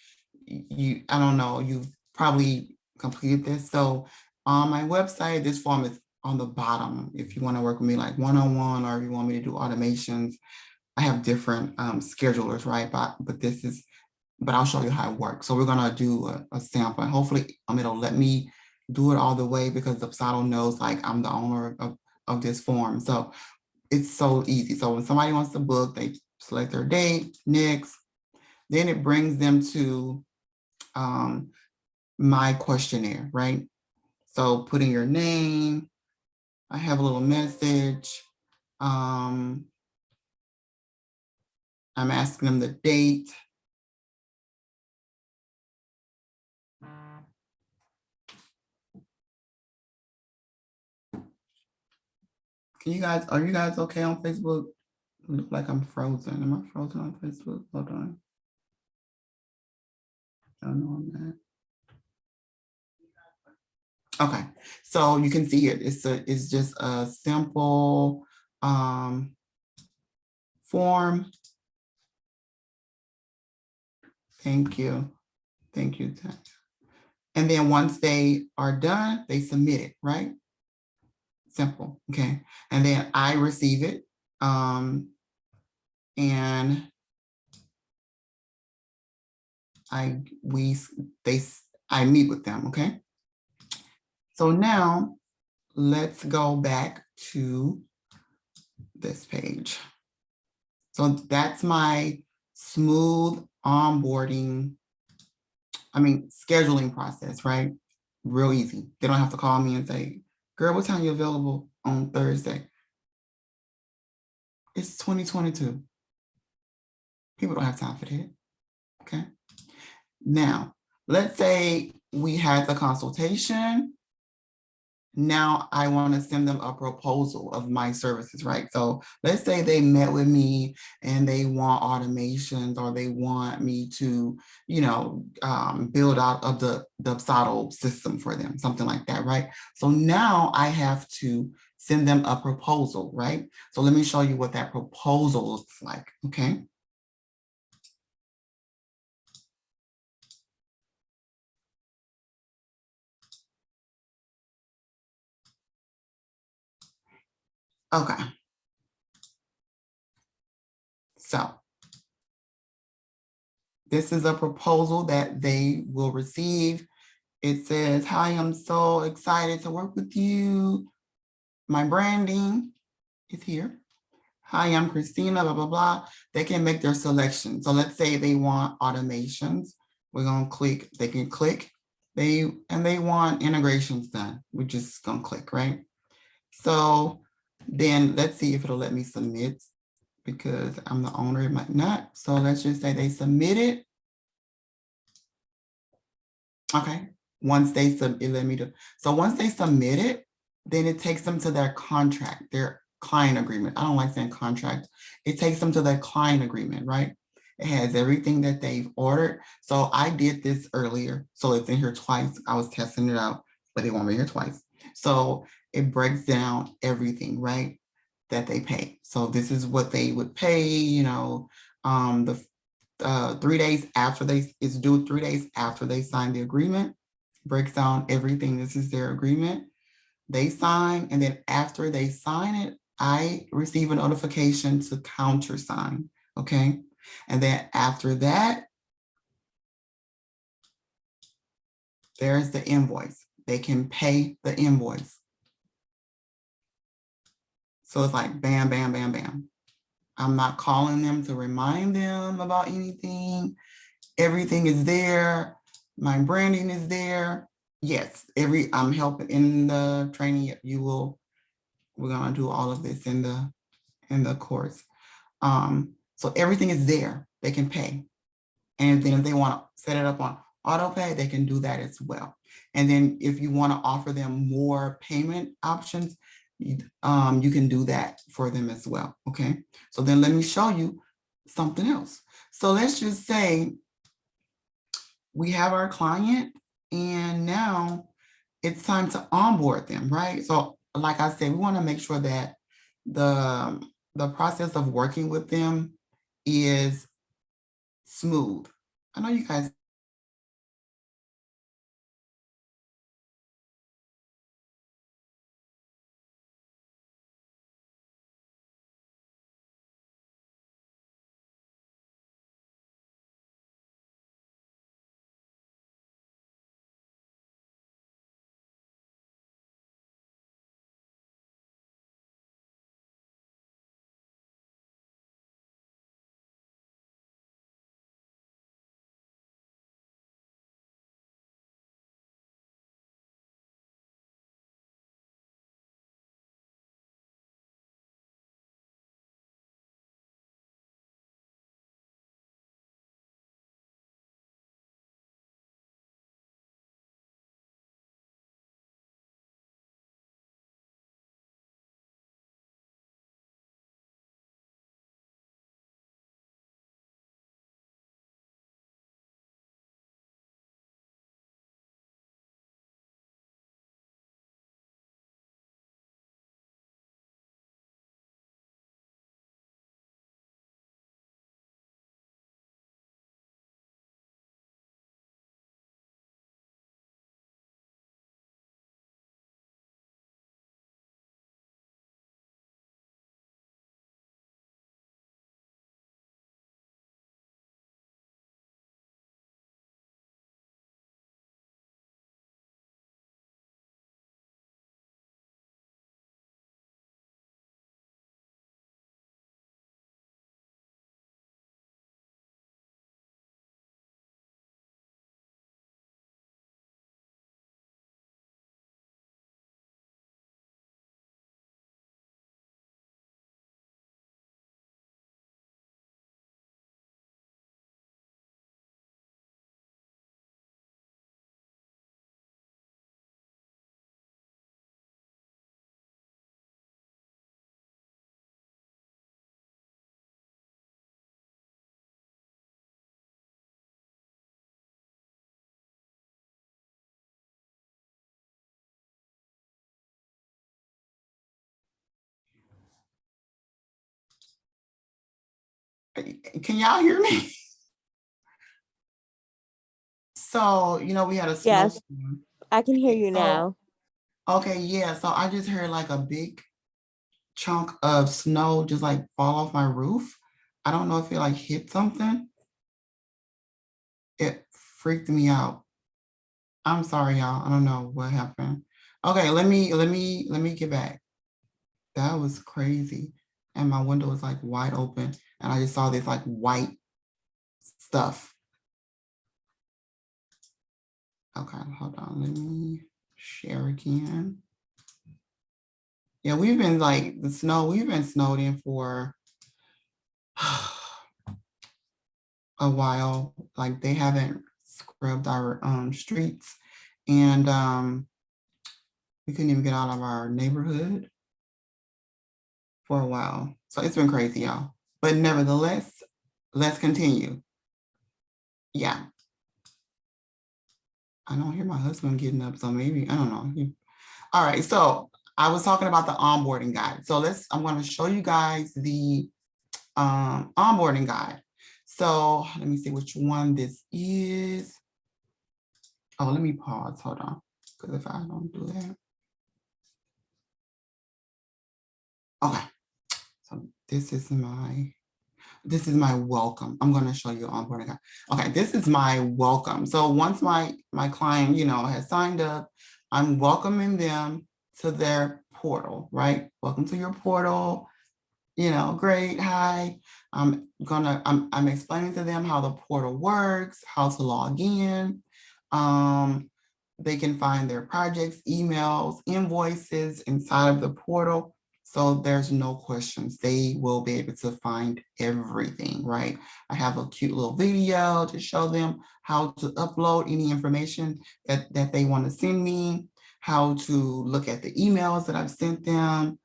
I don't know, you've probably completed this. So on my website, this form is on the bottom. If you want to work with me like one-on-one, or if you want me to do automations, I have different schedulers, right? But I'll show you how it works. So we're gonna do a sample, and hopefully it'll let me do it all the way, because Dubsado knows like I'm the owner of this form. So it's so easy. So when somebody wants to book, they select their date, next, then it brings them to my questionnaire, right? So put in your name, I have a little message. I'm asking them the date. Are you guys okay on Facebook? Look like I'm frozen. Am I frozen on Facebook? Hold on. I don't know I'm not. Okay, so you can see it. It's just a simple form. Thank you. Thank you. And then once they are done, they submit it, right? Simple, okay? And then I receive it, and I meet with them, okay? So now let's go back to this page. So that's my smooth onboarding, scheduling process, right? Real easy. They don't have to call me and say, girl, what time are you available on Thursday? It's 2022. People don't have time for that, okay? Now, let's say we had the consultation. Now I want to send them a proposal of my services, right? So let's say they met with me and they want automations, or they want me to, build out of the SOTO system for them, something like that, right? So now I have to send them a proposal, right? So let me show you what that proposal looks like, okay? Okay, so this is a proposal that they will receive. It says, hi, I'm so excited to work with you. My branding is here. Hi, I'm Christina, blah, blah, blah. They can make their selection. So let's say they want automations. We're gonna click, they can click. They want integrations done. We're just gonna click, right? So then let's see if it'll let me submit, because I'm the owner, it might not. So let's just say they submitted. Okay, once they it let me do. So once they submit it, then it takes them to their contract, their client agreement. I don't like saying contract. It takes them to their client agreement, right? It has everything that they've ordered. So I did this earlier. So it's in here twice. I was testing it out, but it won't be here twice. So it breaks down everything, right? That they pay. So this is what they would pay, the 3 days after it's due 3 days after they sign the agreement. Breaks down everything. This is their agreement. They sign, and then after they sign it, I receive a notification to countersign. Okay. And then after that, there's the invoice. They can pay the invoice. So it's like bam, bam, bam, bam. I'm not calling them to remind them about anything. Everything is there. My branding is there. Yes, I'm helping in the training. We're gonna do all of this in the course. So everything is there. They can pay. And then if they want to set it up on auto pay, they can do that as well. And then if you want to offer them more payment options, you can do that for them as well. Okay. So then let me show you something else. So let's just say we have our client, and now it's time to onboard them, right? So like I said, we want to make sure that the process of working with them is smooth. I know you guys Can y'all hear me? So, we had a Yes, snowstorm. I can hear you So, now. okay, yeah. So I just heard like a big chunk of snow just like fall off my roof. I don't know if it like hit something. It freaked me out. I'm sorry, y'all. I don't know what happened. Okay, let me get back. That was crazy. And my window was like wide open and I just saw this like white stuff. Okay, hold on. Let me share again. Yeah, we've been like we've been snowed in for a while. Like they haven't scrubbed our streets and we couldn't even get out of our neighborhood for a while. So it's been crazy, y'all. But nevertheless, let's continue. Yeah. I don't hear my husband getting up, so maybe, I don't know. All right, so I was talking about the onboarding guide. So I'm going to show you guys the onboarding guide. So let me see which one this is. Oh, let me pause. Hold on, because if I don't do that. Okay, so this is my welcome. I'm going to show you onboarding guide. Okay, this is my welcome. So once my client, has signed up, I'm welcoming them to their portal, right? Welcome to your portal. Great, hi. I'm explaining to them how the portal works, how to log in. They can find their projects, emails, invoices inside of the portal. So there's no questions. They will be able to find everything, right? I have a cute little video to show them how to upload any information that they want to send me, how to look at the emails that I've sent them.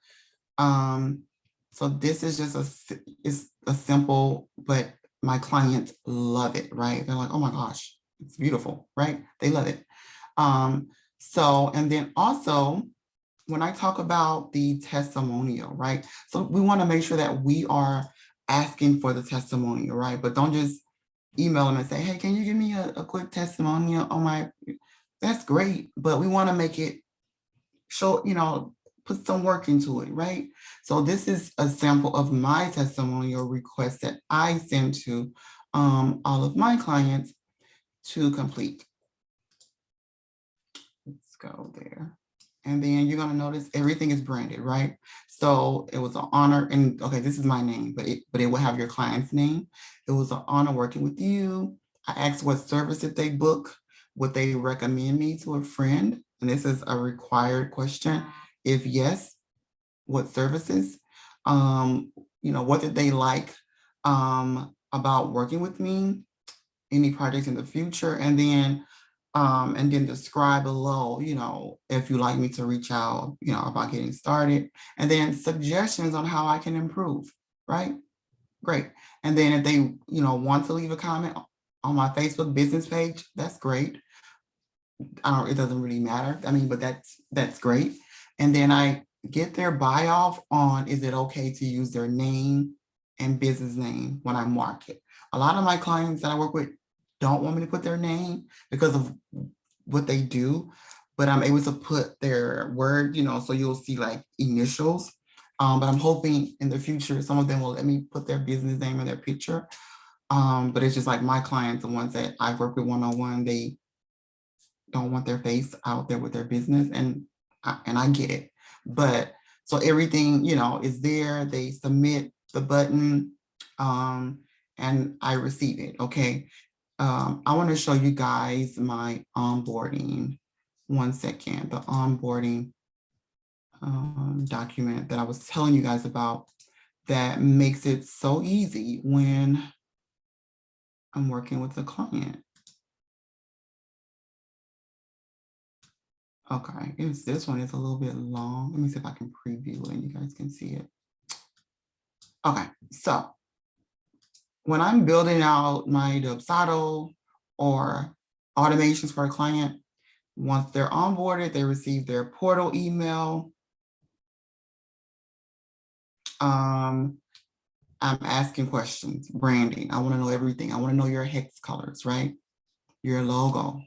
So this is just it's a simple, but my clients love it, right? They're like, oh my gosh, it's beautiful, right? They love it. And then also when I talk about the testimonial, right? So we want to make sure that we are asking for the testimonial, right? But don't just email them and say, hey, can you give me a quick testimonial? That's great, but we want to make it show, put some work into it, right? So this is a sample of my testimonial request that I send to all of my clients to complete. Let's go there. And then you're gonna notice everything is branded, right? So it was an honor, and okay, this is my name, but it will have your client's name. It was an honor working with you. I asked what service did they book, would they recommend me to a friend? And this is a required question. If yes, what services? What did they like about working with me? Any projects in the future? And then describe below, if you like me to reach out, about getting started, and then suggestions on how I can improve, right? Great. And then if they, want to leave a comment on my Facebook business page, that's great. It doesn't really matter. I mean, but that's great. And then I get their buy off on, is it okay to use their name and business name when I market? A lot of my clients that I work with don't want me to put their name because of what they do, but I'm able to put their word, so you'll see like initials. But I'm hoping in the future, some of them will let me put their business name in their picture. But it's just like my clients, the ones that I work with one-on-one, they don't want their face out there with their business, and I get it. But so everything, is there. They submit the button, and I receive it. Okay. I want to show you guys my onboarding. One second. The onboarding document that I was telling you guys about that makes it so easy when I'm working with a client. Okay, this one is a little bit long. Let me see if I can preview it and you guys can see it. Okay, so when I'm building out my Dubsado or automations for a client, once they're onboarded, they receive their portal email. I'm asking questions, branding. I want to know everything. I want to know your hex colors, right? Your logo,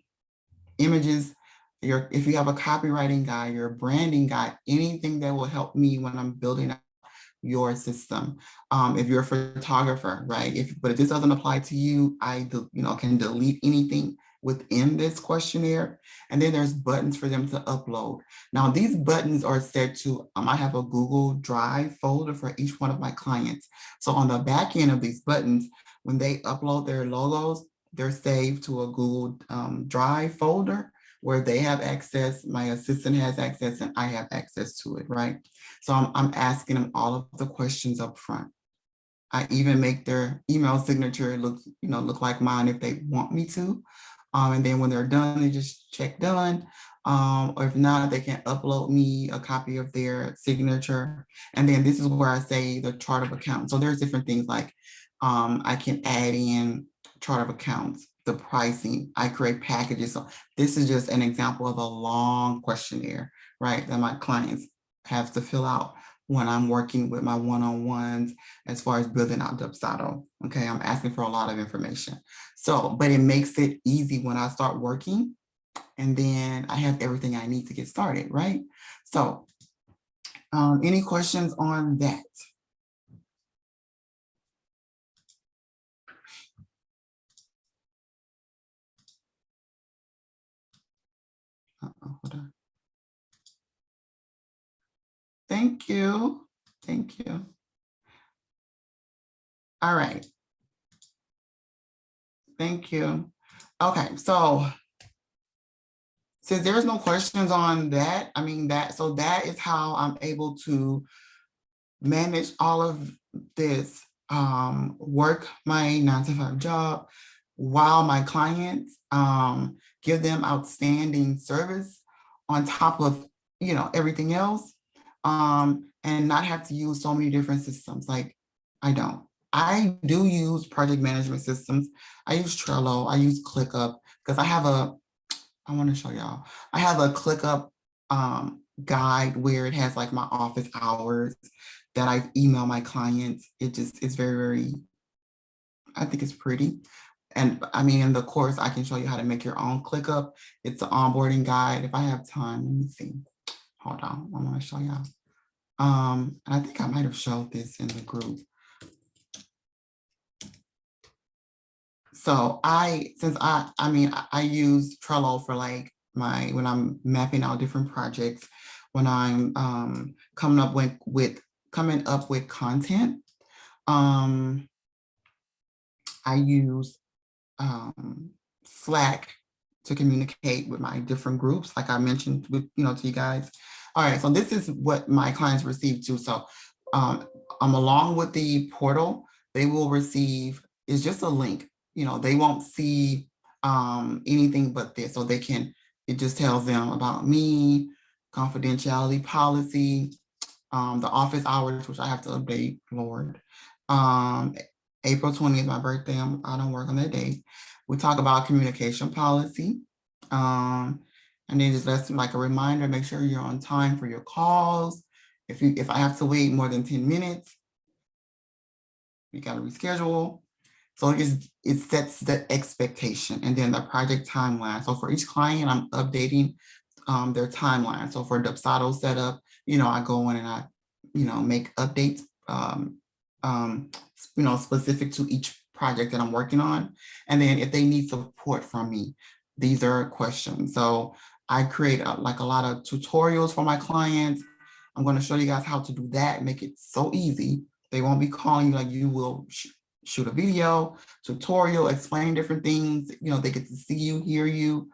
images, if you have a copywriting guide, your branding guide, anything that will help me when I'm building out your system. If you're a photographer, right? But if this doesn't apply to you, I can delete anything within this questionnaire. And then there's buttons for them to upload. Now these buttons are set to, I have a Google Drive folder for each one of my clients. So on the back end of these buttons, when they upload their logos, they're saved to a Google Drive folder where they have access, my assistant has access, and I have access to it, right? So I'm asking them all of the questions up front. I even make their email signature look like mine if they want me to. And then when they're done, they just check done. Or if not, they can upload me a copy of their signature. And then this is where I say the chart of accounts. So there's different things like I can add in chart of accounts, the pricing, I create packages. So this is just an example of a long questionnaire, right, that my clients have to fill out when I'm working with my one-on-ones as far as building out Dubsado. Okay, I'm asking for a lot of information. So, but it makes it easy when I start working, and then I have everything I need to get started, right? So, any questions on that? Hold on. Thank you. Thank you. All right. Thank you. Okay, so since there's no questions on that, so that is how I'm able to manage all of this, work my 9-to-5 job while my clients, give them outstanding service on top of, everything else, and not have to use so many different systems. Like I don't. I do use project management systems. I use Trello. I use ClickUp because I want to show y'all. I have a ClickUp guide where it has like my office hours that I email my clients. It's very, very, I think it's pretty. And in the course, I can show you how to make your own ClickUp. It's an onboarding guide. If I have time, let me see. Hold on, I want to show y'all. I think I might have showed this in the group. So I use Trello for like when I'm mapping out different projects, when I'm coming up with content. I use Slack to communicate with my different groups, like I mentioned to you guys. All right, so this is what my clients receive too. So along with the portal, they will receive, it's just a link. They won't see anything but this. So it just tells them about me, confidentiality policy, the office hours, which I have to update, Lord. April 20th, my birthday, I don't work on that day. We talk about communication policy. And then just that's like a reminder, make sure you're on time for your calls. If I have to wait more than 10 minutes, you got to reschedule. So it sets the expectation, and then the project timeline. So for each client, I'm updating their timeline. So for Dubsado setup, I go in and I, make updates, specific to each project that I'm working on. And then if they need support from me, these are questions. So I create a lot of tutorials for my clients. I'm going to show you guys how to do that, make it so easy. They won't be calling you, like you will shoot a video, tutorial, explain different things. They get to see you, hear you.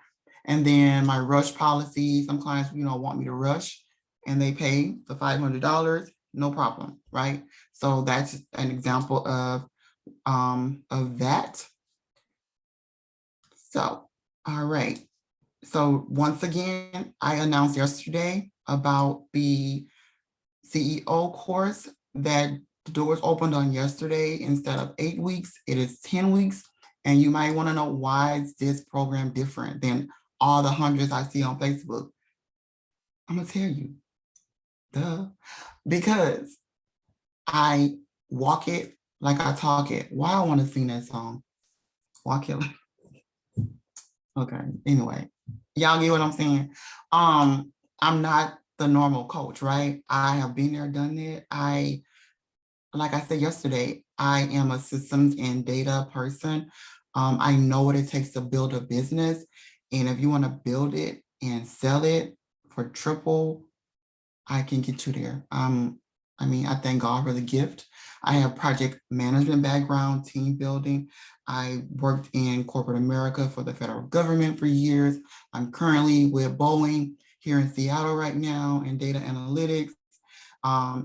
And then my rush policy, some clients, want me to rush and they pay the $500, no problem, right? So that's an example of that. So, all right. So once again, I announced yesterday about the CEO course that the doors opened on yesterday. Instead of 8 weeks, it is 10 weeks. And you might want to know, why is this program different than all the hundreds I see on Facebook? I'm gonna tell you, duh, because I walk it Like I Talk It. Why I want to sing that song? Walk It Like. Okay. Anyway, y'all get what I'm saying? I'm not the normal coach, right? I have been there, done it. Like I said yesterday, I am a systems and data person. I know what it takes to build a business. And if you want to build it and sell it for triple, I can get you there. I thank God for the gift. I have project management background, team building. I worked in corporate America for the federal government for years. I'm currently with Boeing here in Seattle right now in data analytics,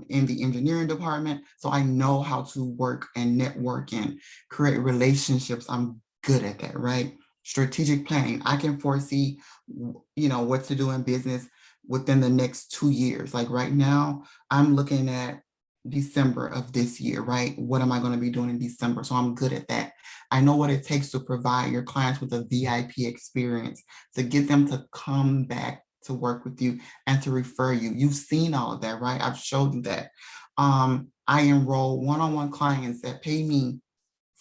in the engineering department. So I know how to work and network and create relationships. I'm good at that, right? Strategic planning. I can foresee, what to do in business within the next 2 years. Like right now, I'm looking at December of this year, right? What am I going to be doing in December? So I'm good at that. I know what it takes to provide your clients with a VIP experience, to get them to come back to work with you and to refer you. You've seen all of that, right? I've showed you that. I enroll one-on-one clients that pay me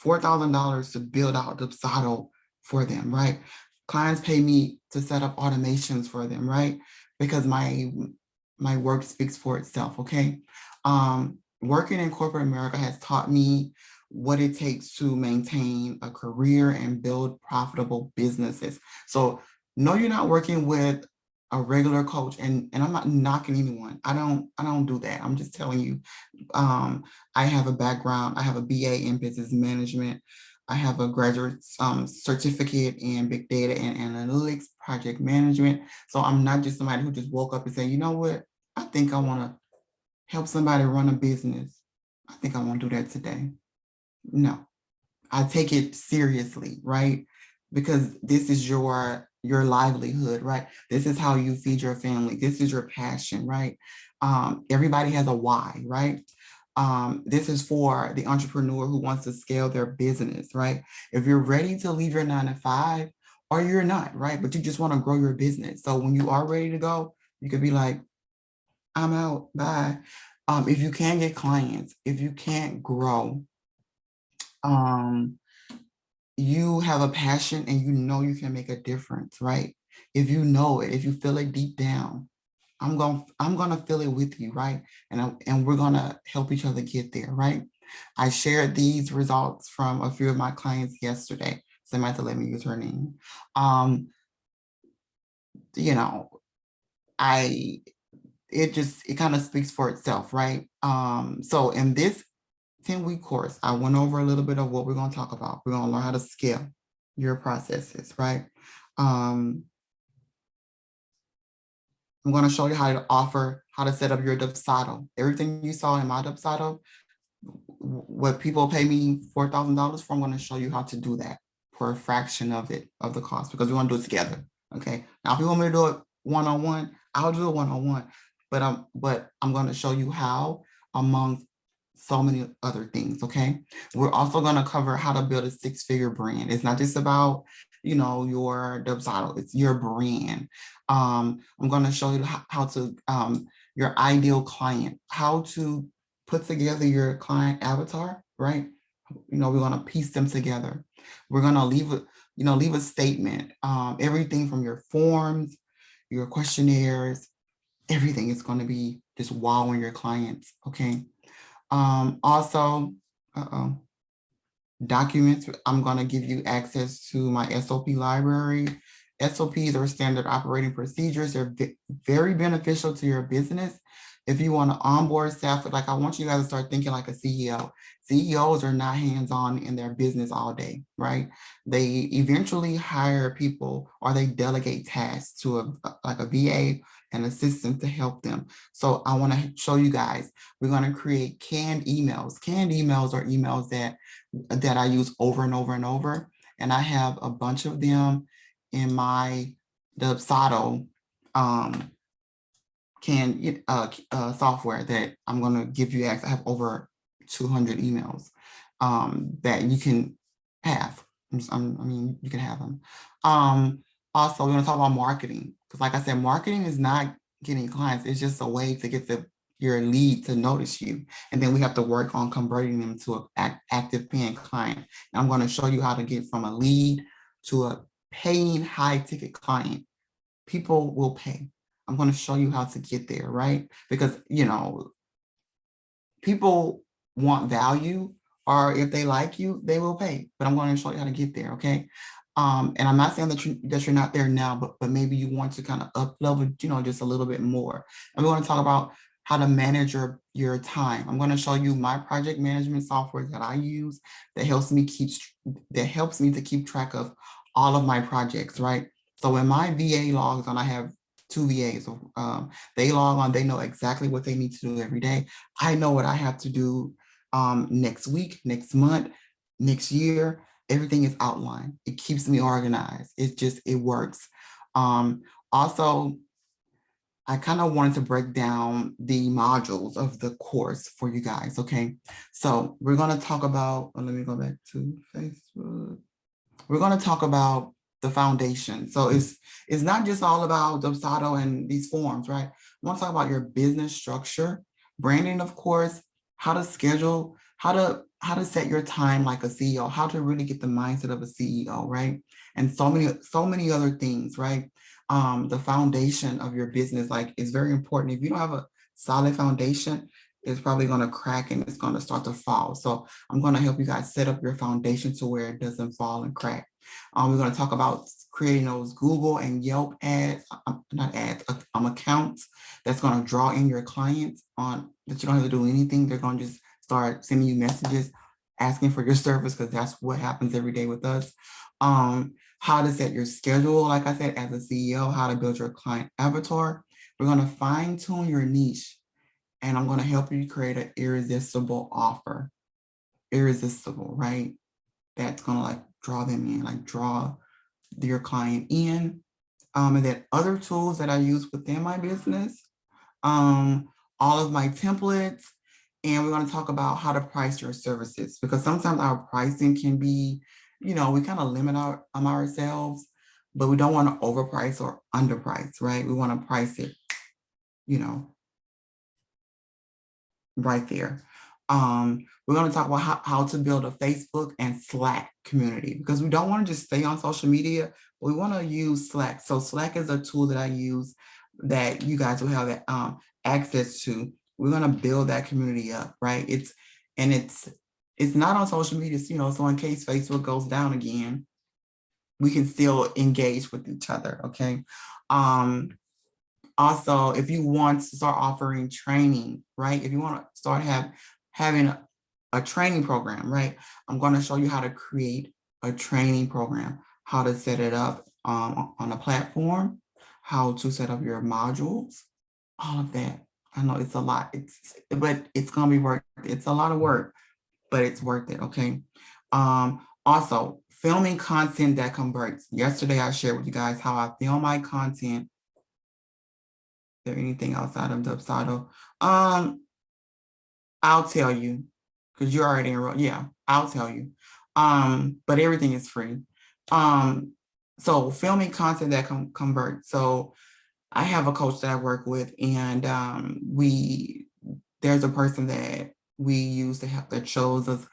$4,000 to build out Dubsado for them, right? Clients pay me to set up automations for them, right? Because my work speaks for itself, okay? Working in corporate America has taught me what it takes to maintain a career and build profitable businesses. So no, you're not working with a regular coach, and I'm not knocking anyone. I don't do that. I'm just telling you, I have a background. I have a BA in business management. I have a graduate certificate in big data and analytics, project management. So I'm not just somebody who just woke up and said, you know what, I think I want to help somebody run a business. I think I want to do that today. No, I take it seriously, right? Because this is your livelihood, right? This is how you feed your family. This is your passion, right? Everybody has a why, right? This is for the entrepreneur who wants to scale their business, right? If you're ready to leave your 9 to 5, or you're not, right? But you just want to grow your business. So when you are ready to go, you could be like, I'm out, bye. If you can't get clients, if you can't grow, um, you have a passion and you know you can make a difference, right? If you know it, if you feel it deep down, I'm gonna feel it with you, right? And we're gonna help each other get there, right? I shared these results from a few of my clients yesterday. So they might have to let me use her name. Um, you know, I it kind of speaks for itself, right? So in this 10-week course, I went over a little bit of what we're going to talk about. We're going to learn how to scale your processes, right? I'm going to show you how to set up your Dubsado. Everything you saw in my Dubsado, what people pay me $4,000 for, I'm going to show you how to do that for a fraction of the cost, because we want to do it together. Okay. Now, if you want me to do it one-on-one, I'll do it one-on-one, but I'm going to show you how, among so many other things. Okay. We're also going to cover how to build a 6-figure brand. It's not just about, your Dubsado, it's your brand. I'm going to show you how to, your ideal client, how to put together your client avatar, right? We're going to piece them together. We're going to leave a statement, everything from your forms, your questionnaires, everything is going to be just wowing your clients. Okay. Also, documents. I'm going to give you access to my SOP library. SOPs are standard operating procedures. They're very beneficial to your business. If you want to onboard staff, like I want you guys to start thinking like a CEO. CEOs are not hands-on in their business all day, right? They eventually hire people, or they delegate tasks to a VA and assistant to help them. So I want to show you guys, we're going to create canned emails. Canned emails are emails that I use over and over and over. And I have a bunch of them in my Dubsado software that I'm going to give you access. I have over 200 emails that you can have. You can have them. Also, we're going to talk about marketing, because like I said, marketing is not getting clients. It's just a way to get your lead to notice you. And then we have to work on converting them to an active paying client. And I'm going to show you how to get from a lead to a paying high ticket client. People will pay. I'm going to show you how to get there, right? Because, people want value, or if they like you, they will pay. But I'm going to show you how to get there, okay? And I'm not saying that you're not there now, but maybe you want to kind of up level, just a little bit more. And we're going to talk about how to manage your time. I'm going to show you my project management software that I use that helps me to keep track of all of my projects, right? So when my VA logs on, I have two VAs. They log on, they know exactly what they need to do every day. I know what I have to do next week, next month, next year. Everything is outlined. It keeps me organized. It works. Also, I kind of wanted to break down the modules of the course for you guys, okay? So we're going to talk about, let me go back to Facebook. We're going to talk about the foundation. So it's not just all about Dubsado and these forms, right? We want to talk about your business structure, branding, of course, how to schedule, how to set your time like a CEO, how to really get the mindset of a CEO, right? And so many other things, right? The foundation of your business, like, is very important. If you don't have a solid foundation, it's probably going to crack and it's going to start to fall. So I'm going to help you guys set up your foundation to where it doesn't fall and crack. We're going to talk about creating those Google and Yelp ads, not ads, accounts that's going to draw in your clients on that you don't have to do anything. They're going to just start sending you messages asking for your service, because that's what happens every day with us. How to set your schedule, like I said, as a CEO, how to build your client avatar. We're going to fine tune your niche, and I'm going to help you create an irresistible offer. Irresistible, right? That's going to like draw them in, like draw your client in. And then other tools that I use within my business, all of my templates, and we're going to talk about how to price your services, because sometimes our pricing can be, we kind of limit ourselves, but we don't want to overprice or underprice, right? We want to price it, right there. We're going to talk about how to build a Facebook and Slack community, because we don't want to just stay on social media. We want to use Slack. So Slack is a tool that I use that you guys will have access to. We're going to build that community up, right? It's not on social media, so in case Facebook goes down again, we can still engage with each other, okay? Also, if you want to start offering training, right? If you want to start having a training program, right? I'm going to show you how to create a training program, how to set it up on a platform, how to set up your modules, all of that. I know it's a lot, but it's going to be worth it. It's a lot of work, but it's worth it, okay? Also, filming content that converts. Yesterday, I shared with you guys how I film my content. Is there anything outside of Dubsado? I'll tell you, because you're already enrolled. Yeah, I'll tell you. But everything is free. So filming content that converts. So I have a coach that I work with, and there's a person that we use to help, that shows us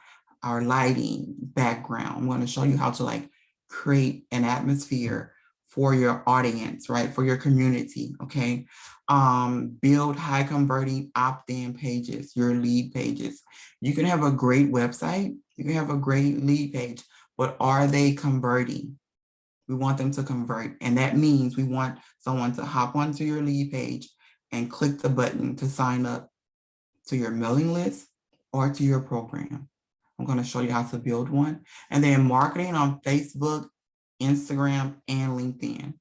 our lighting background. I'm going to show you how to like create an atmosphere for your audience, right? For your community, okay? Build high converting opt-in pages, your lead pages. You can have a great website, you can have a great lead page, but are they converting? We want them to convert. And that means we want someone to hop onto your lead page and click the button to sign up to your mailing list or to your program. I'm going to show you how to build one. And then marketing on Facebook, Instagram, and LinkedIn.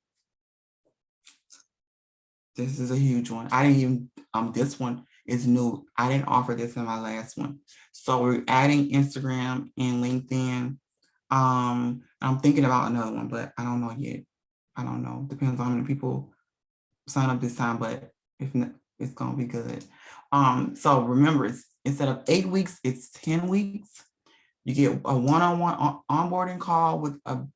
This is a huge one. I didn't even, this one is new. I didn't offer this in my last one. So we're adding Instagram and LinkedIn. I'm thinking about another one, but I don't know yet. I don't know. Depends on how many people sign up this time, but if not, it's gonna be good. So remember, instead of 8 weeks, it's 10 weeks. You get a one-on-one onboarding call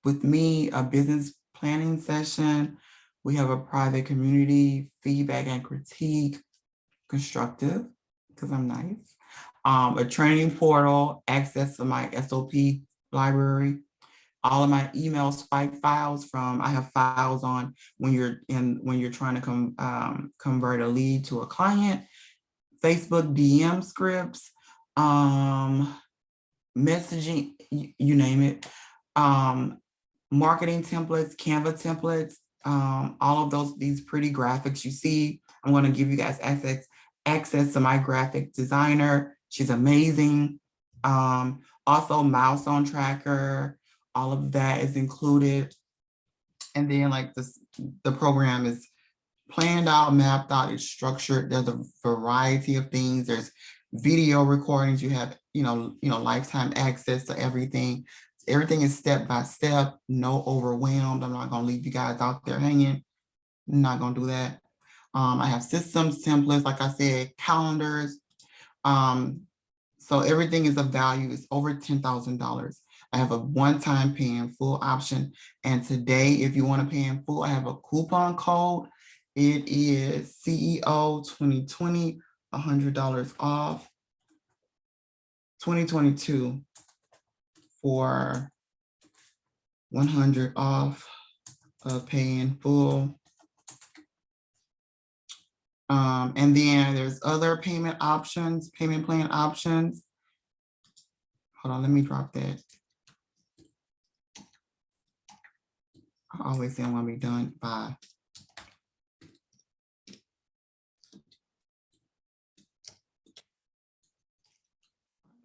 with me, a business planning session. We have a private community, feedback and critique. constructive, because I'm nice. A training portal, access to my SOP library, all of my email spike files from, I have files on when you're trying to convert a lead to a client, Facebook DM scripts, messaging, you name it, marketing templates, Canva templates, all of these pretty graphics you see. I'm going to give you guys access to my graphic designer. She's amazing. Also milestone tracker, all of that is included. And then like the program is planned out, mapped out, it's structured. There's a variety of things. There's video recordings. You have, lifetime access to everything. Everything is step by step, no overwhelmed. I'm not gonna leave you guys out there hanging. I'm not gonna do that. I have systems, templates, like I said, calendars. So everything is of value. It's over $10,000. I have a one-time pay in full option. And today, if you want to pay in full, I have a coupon code. It is CEO 2020, $100 off. 2022 for 100 off of pay in full. And then there's other payment options, payment plan options. Hold on, let me drop that. I always say I'm gonna be done by.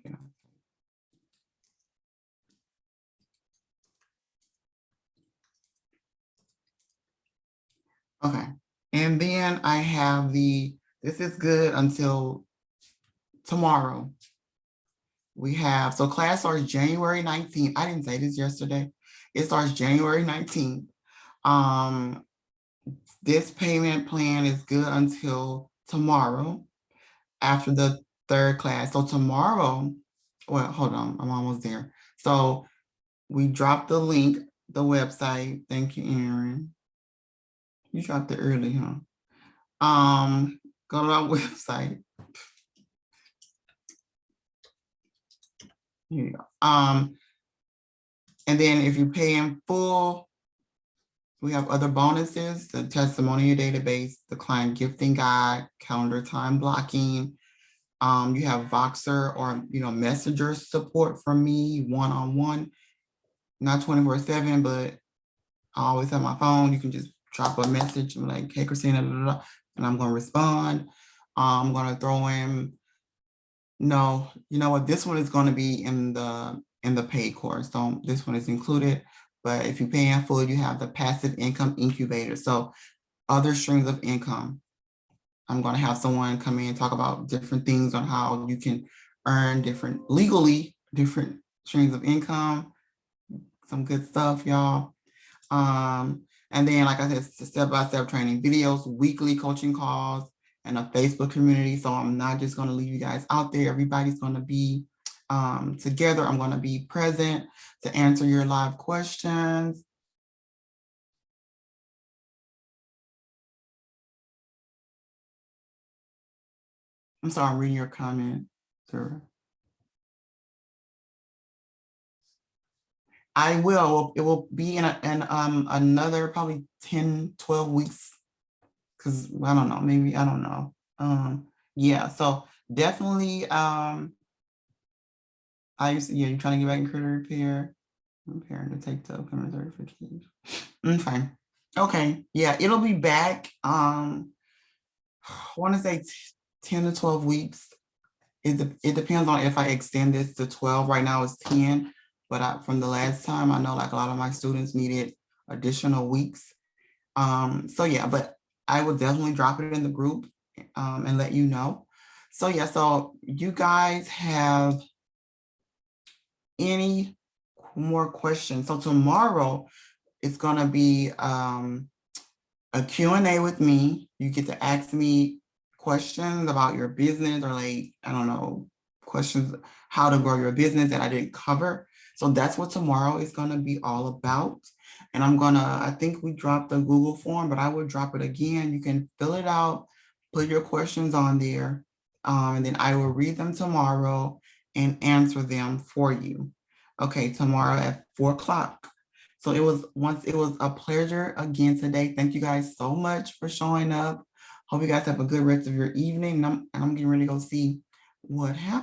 Yeah. Okay, and then I have this is good until tomorrow. We have, so class starts January 19th. I didn't say this yesterday. It starts January 19th. This payment plan is good until tomorrow after the third class. So tomorrow, well, hold on, I'm almost there. So we dropped the link, the website. Thank you, Aaron. You dropped it early, huh? Go to our website. Here you go. And then if you pay in full, we have other bonuses, the testimonial database, the client gifting guide, calendar time blocking. You have Voxer or Messenger support from me, one-on-one, not 24/7, but I always have my phone. You can just drop a message. I'm like, hey, Christina, and I'm gonna respond. I'm gonna throw in, no, you know what? This one is gonna be in the paid course. So this one is included, but if you pay in full, you have the passive income incubator. So other streams of income. I'm gonna have someone come in and talk about different things on how you can earn legally different streams of income. Some good stuff, y'all. And then, like I said, step-by-step training videos, weekly coaching calls, and a Facebook community. So I'm not just going to leave you guys out there. Everybody's going to be together. I'm going to be present to answer your live questions. I'm sorry, I'm reading your comment, sir. I will. It will be in another probably 10, 12 weeks. Because I don't know, maybe, I don't know. Yeah, so definitely, you're trying to get back in credit repair. Preparing to take the upcoming 30 Okay. Okay. Yeah, it'll be back. I want to say 10 to 12 weeks. It depends on if I extend this to 12. Right now it's 10, but from the last time, I know like a lot of my students needed additional weeks. So yeah, but I will definitely drop it in the group and let you know. So yeah, so you guys have any more questions? So tomorrow it's gonna be a Q&A with me. You get to ask me questions about your business or like, I don't know, questions how to grow your business that I didn't cover. So that's what tomorrow is gonna be all about. And I think we dropped the Google form, but I will drop it again. You can fill it out, Put your questions on there, and then I will read them tomorrow and answer them for you. Okay, tomorrow at 4 o'clock. So it was a pleasure again today. Thank you guys so much for showing up. Hope you guys have a good rest of your evening. And I'm getting ready to go see what happened.